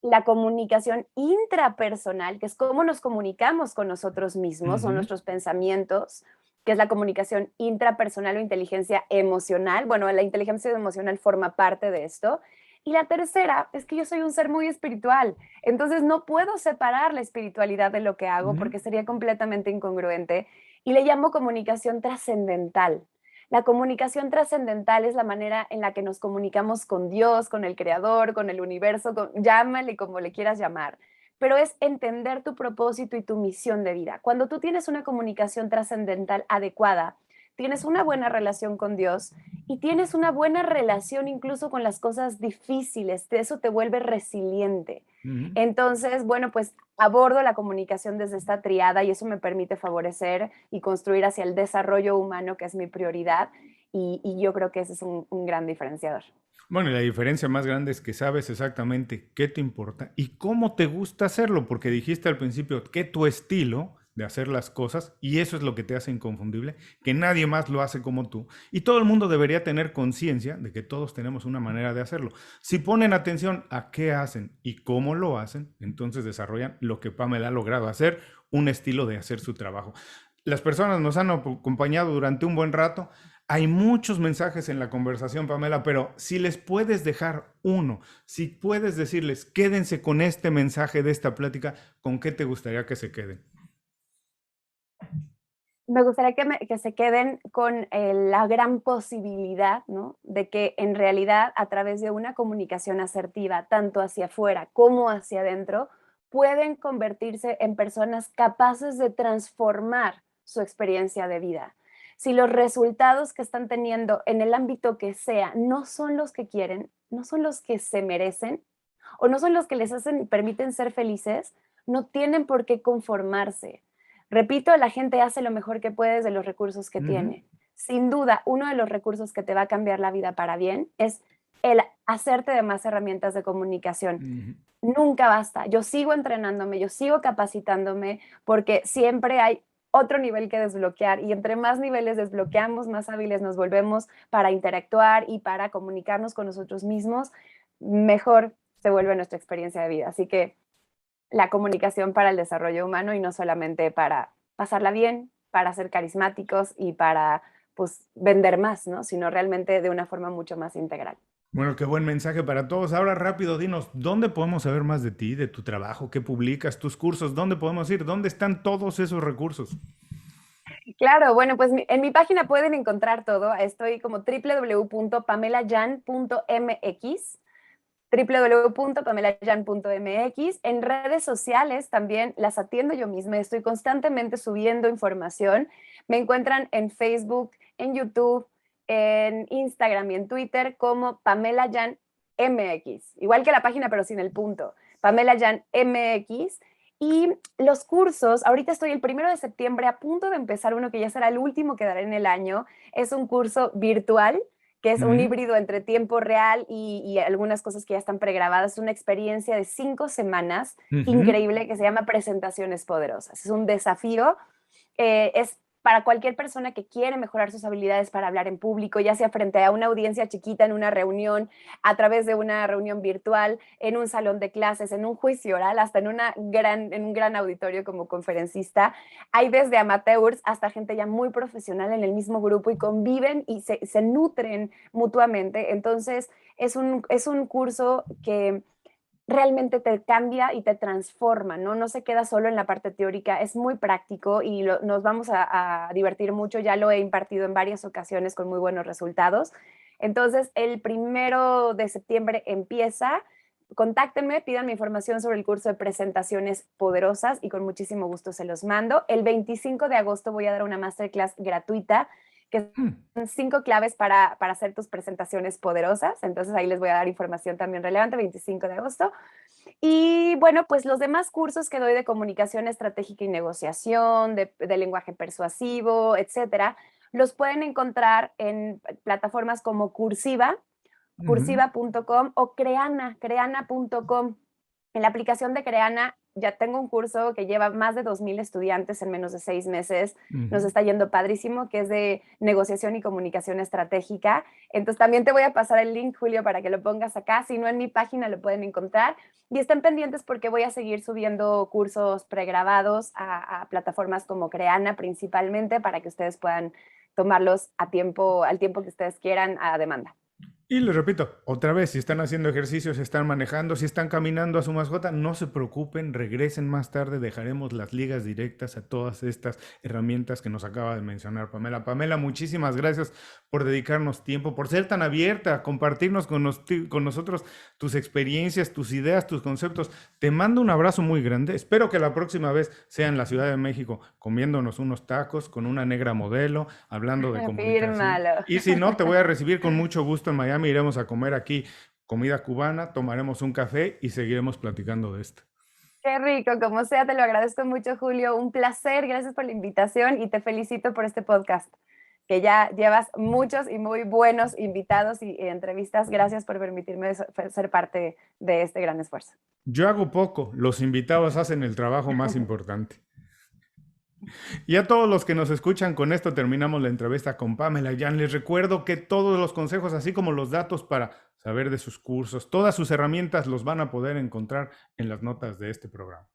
la comunicación intrapersonal, que es cómo nos comunicamos con nosotros mismos o nuestros pensamientos, que es la comunicación intrapersonal o inteligencia emocional. Bueno, la inteligencia emocional forma parte de esto. Y la tercera es que yo soy un ser muy espiritual, entonces no puedo separar la espiritualidad de lo que hago porque sería completamente incongruente. Y le llamo comunicación trascendental. La comunicación trascendental es la manera en la que nos comunicamos con Dios, con el Creador, con el universo, llámale como le quieras llamar, pero es entender tu propósito y tu misión de vida. Cuando tú tienes una comunicación trascendental adecuada, tienes una buena relación con Dios y tienes una buena relación incluso con las cosas difíciles, eso te vuelve resiliente. Entonces, bueno, pues abordo la comunicación desde esta triada y eso me permite favorecer y construir hacia el desarrollo humano, que es mi prioridad, y yo creo que ese es un gran diferenciador. Bueno, y la diferencia más grande es que sabes exactamente qué te importa y cómo te gusta hacerlo, porque dijiste al principio que tu estilo de hacer las cosas, y eso es lo que te hace inconfundible, que nadie más lo hace como tú, y todo el mundo debería tener conciencia de que todos tenemos una manera de hacerlo. Si ponen atención a qué hacen y cómo lo hacen, entonces desarrollan lo que Pamela ha logrado hacer, un estilo de hacer su trabajo. Las personas nos han acompañado durante un buen rato. Hay muchos mensajes en la conversación, Pamela, pero si les puedes dejar uno, si puedes decirles, quédense con este mensaje de esta plática, ¿con qué te gustaría que se queden? Me gustaría que se queden con la gran posibilidad, ¿no? De que en realidad a través de una comunicación asertiva, tanto hacia afuera como hacia adentro, pueden convertirse en personas capaces de transformar su experiencia de vida. Si los resultados que están teniendo en el ámbito que sea no son los que quieren, no son los que se merecen o no son los que les hacen y permiten ser felices, no tienen por qué conformarse. Repito, la gente hace lo mejor que puede de los recursos que Ujú, tiene. Sin duda, uno de los recursos que te va a cambiar la vida para bien es el hacerte de más herramientas de comunicación. ujú. Nunca basta. Yo sigo entrenándome, yo sigo capacitándome porque siempre hay otro nivel que desbloquear y entre más niveles desbloqueamos, más hábiles nos volvemos para interactuar y para comunicarnos con nosotros mismos, mejor se vuelve nuestra experiencia de vida. Así que la comunicación para el desarrollo humano y no solamente para pasarla bien, para ser carismáticos y para pues vender más, ¿no? Sino realmente de una forma mucho más integral. Bueno, qué buen mensaje para todos. Ahora rápido, dinos, ¿dónde podemos saber más de ti, de tu trabajo, qué publicas, tus cursos? ¿Dónde podemos ir? ¿Dónde están todos esos recursos? Claro, bueno, pues en mi página pueden encontrar todo. Estoy como www.pamelayan.mx, www.pamelayan.mx. En redes sociales también las atiendo yo misma. Estoy constantemente subiendo información. Me encuentran en Facebook, en YouTube, en Instagram y en Twitter como Pamela Yan MX. Igual que la página, pero sin el punto. Pamela Yan MX. Y los cursos, ahorita estoy el 1 de septiembre a punto de empezar uno que ya será el último que daré en el año. Es un curso virtual que es un Ujú, híbrido entre tiempo real y algunas cosas que ya están pregrabadas. Es una experiencia de 5 semanas ujú. increíble que se llama Presentaciones Poderosas. Es un desafío, es para cualquier persona que quiere mejorar sus habilidades para hablar en público, ya sea frente a una audiencia chiquita en una reunión, a través de una reunión virtual, en un salón de clases, en un juicio oral, hasta en un gran auditorio como conferencista. Hay desde amateurs hasta gente ya muy profesional en el mismo grupo y conviven y se nutren mutuamente. Entonces, es un curso que realmente te cambia y te transforma, ¿no? No se queda solo en la parte teórica, es muy práctico y nos vamos a divertir mucho. Ya lo he impartido en varias ocasiones con muy buenos resultados. Entonces, el 1 de septiembre empieza. Contáctenme, pídanme información sobre el curso de presentaciones poderosas y con muchísimo gusto se los mando. El 25 de agosto voy a dar una masterclass gratuita que Mm. son 5 claves para hacer tus presentaciones poderosas. Entonces ahí les voy a dar información también relevante, 25 de agosto. Y bueno, pues los demás cursos que doy de comunicación estratégica y negociación, de lenguaje persuasivo, etcétera, los pueden encontrar en plataformas como Cursiva, Ujú, cursiva.com o creana.com. En la aplicación de Creana ya tengo un curso que lleva más de 2,000 estudiantes en menos de 6 meses. Nos ujú. está yendo padrísimo, que es de negociación y comunicación estratégica. Entonces también te voy a pasar el link, Julio, para que lo pongas acá. Si no, en mi página lo pueden encontrar. Y estén pendientes porque voy a seguir subiendo cursos pregrabados a plataformas como Creana principalmente para que ustedes puedan tomarlos al tiempo que ustedes quieran, a demanda. Y les repito, otra vez, si están haciendo ejercicio, si están manejando, si están caminando a su mascota, no se preocupen, regresen más tarde, dejaremos las ligas directas a todas estas herramientas que nos acaba de mencionar Pamela. Pamela, muchísimas gracias por dedicarnos tiempo, por ser tan abierta, a compartirnos con nosotros tus experiencias, tus ideas, tus conceptos. Te mando un abrazo muy grande. Espero que la próxima vez sea en la Ciudad de México, comiéndonos unos tacos con una negra modelo, hablando de comunicación. Fírmalo. Y si no, te voy a recibir con mucho gusto en Miami. Iremos a comer aquí comida cubana, tomaremos un café y seguiremos platicando de esto. Qué rico, como sea, te lo agradezco mucho, Julio. Un placer, gracias por la invitación y te felicito por este podcast, que ya llevas muchos y muy buenos invitados y entrevistas. Gracias por permitirme ser parte de este gran esfuerzo. Yo hago poco, los invitados hacen el trabajo más importante. Y a todos los que nos escuchan, con esto terminamos la entrevista con Pamela Yan. Les recuerdo que todos los consejos, así como los datos para saber de sus cursos, todas sus herramientas los van a poder encontrar en las notas de este programa.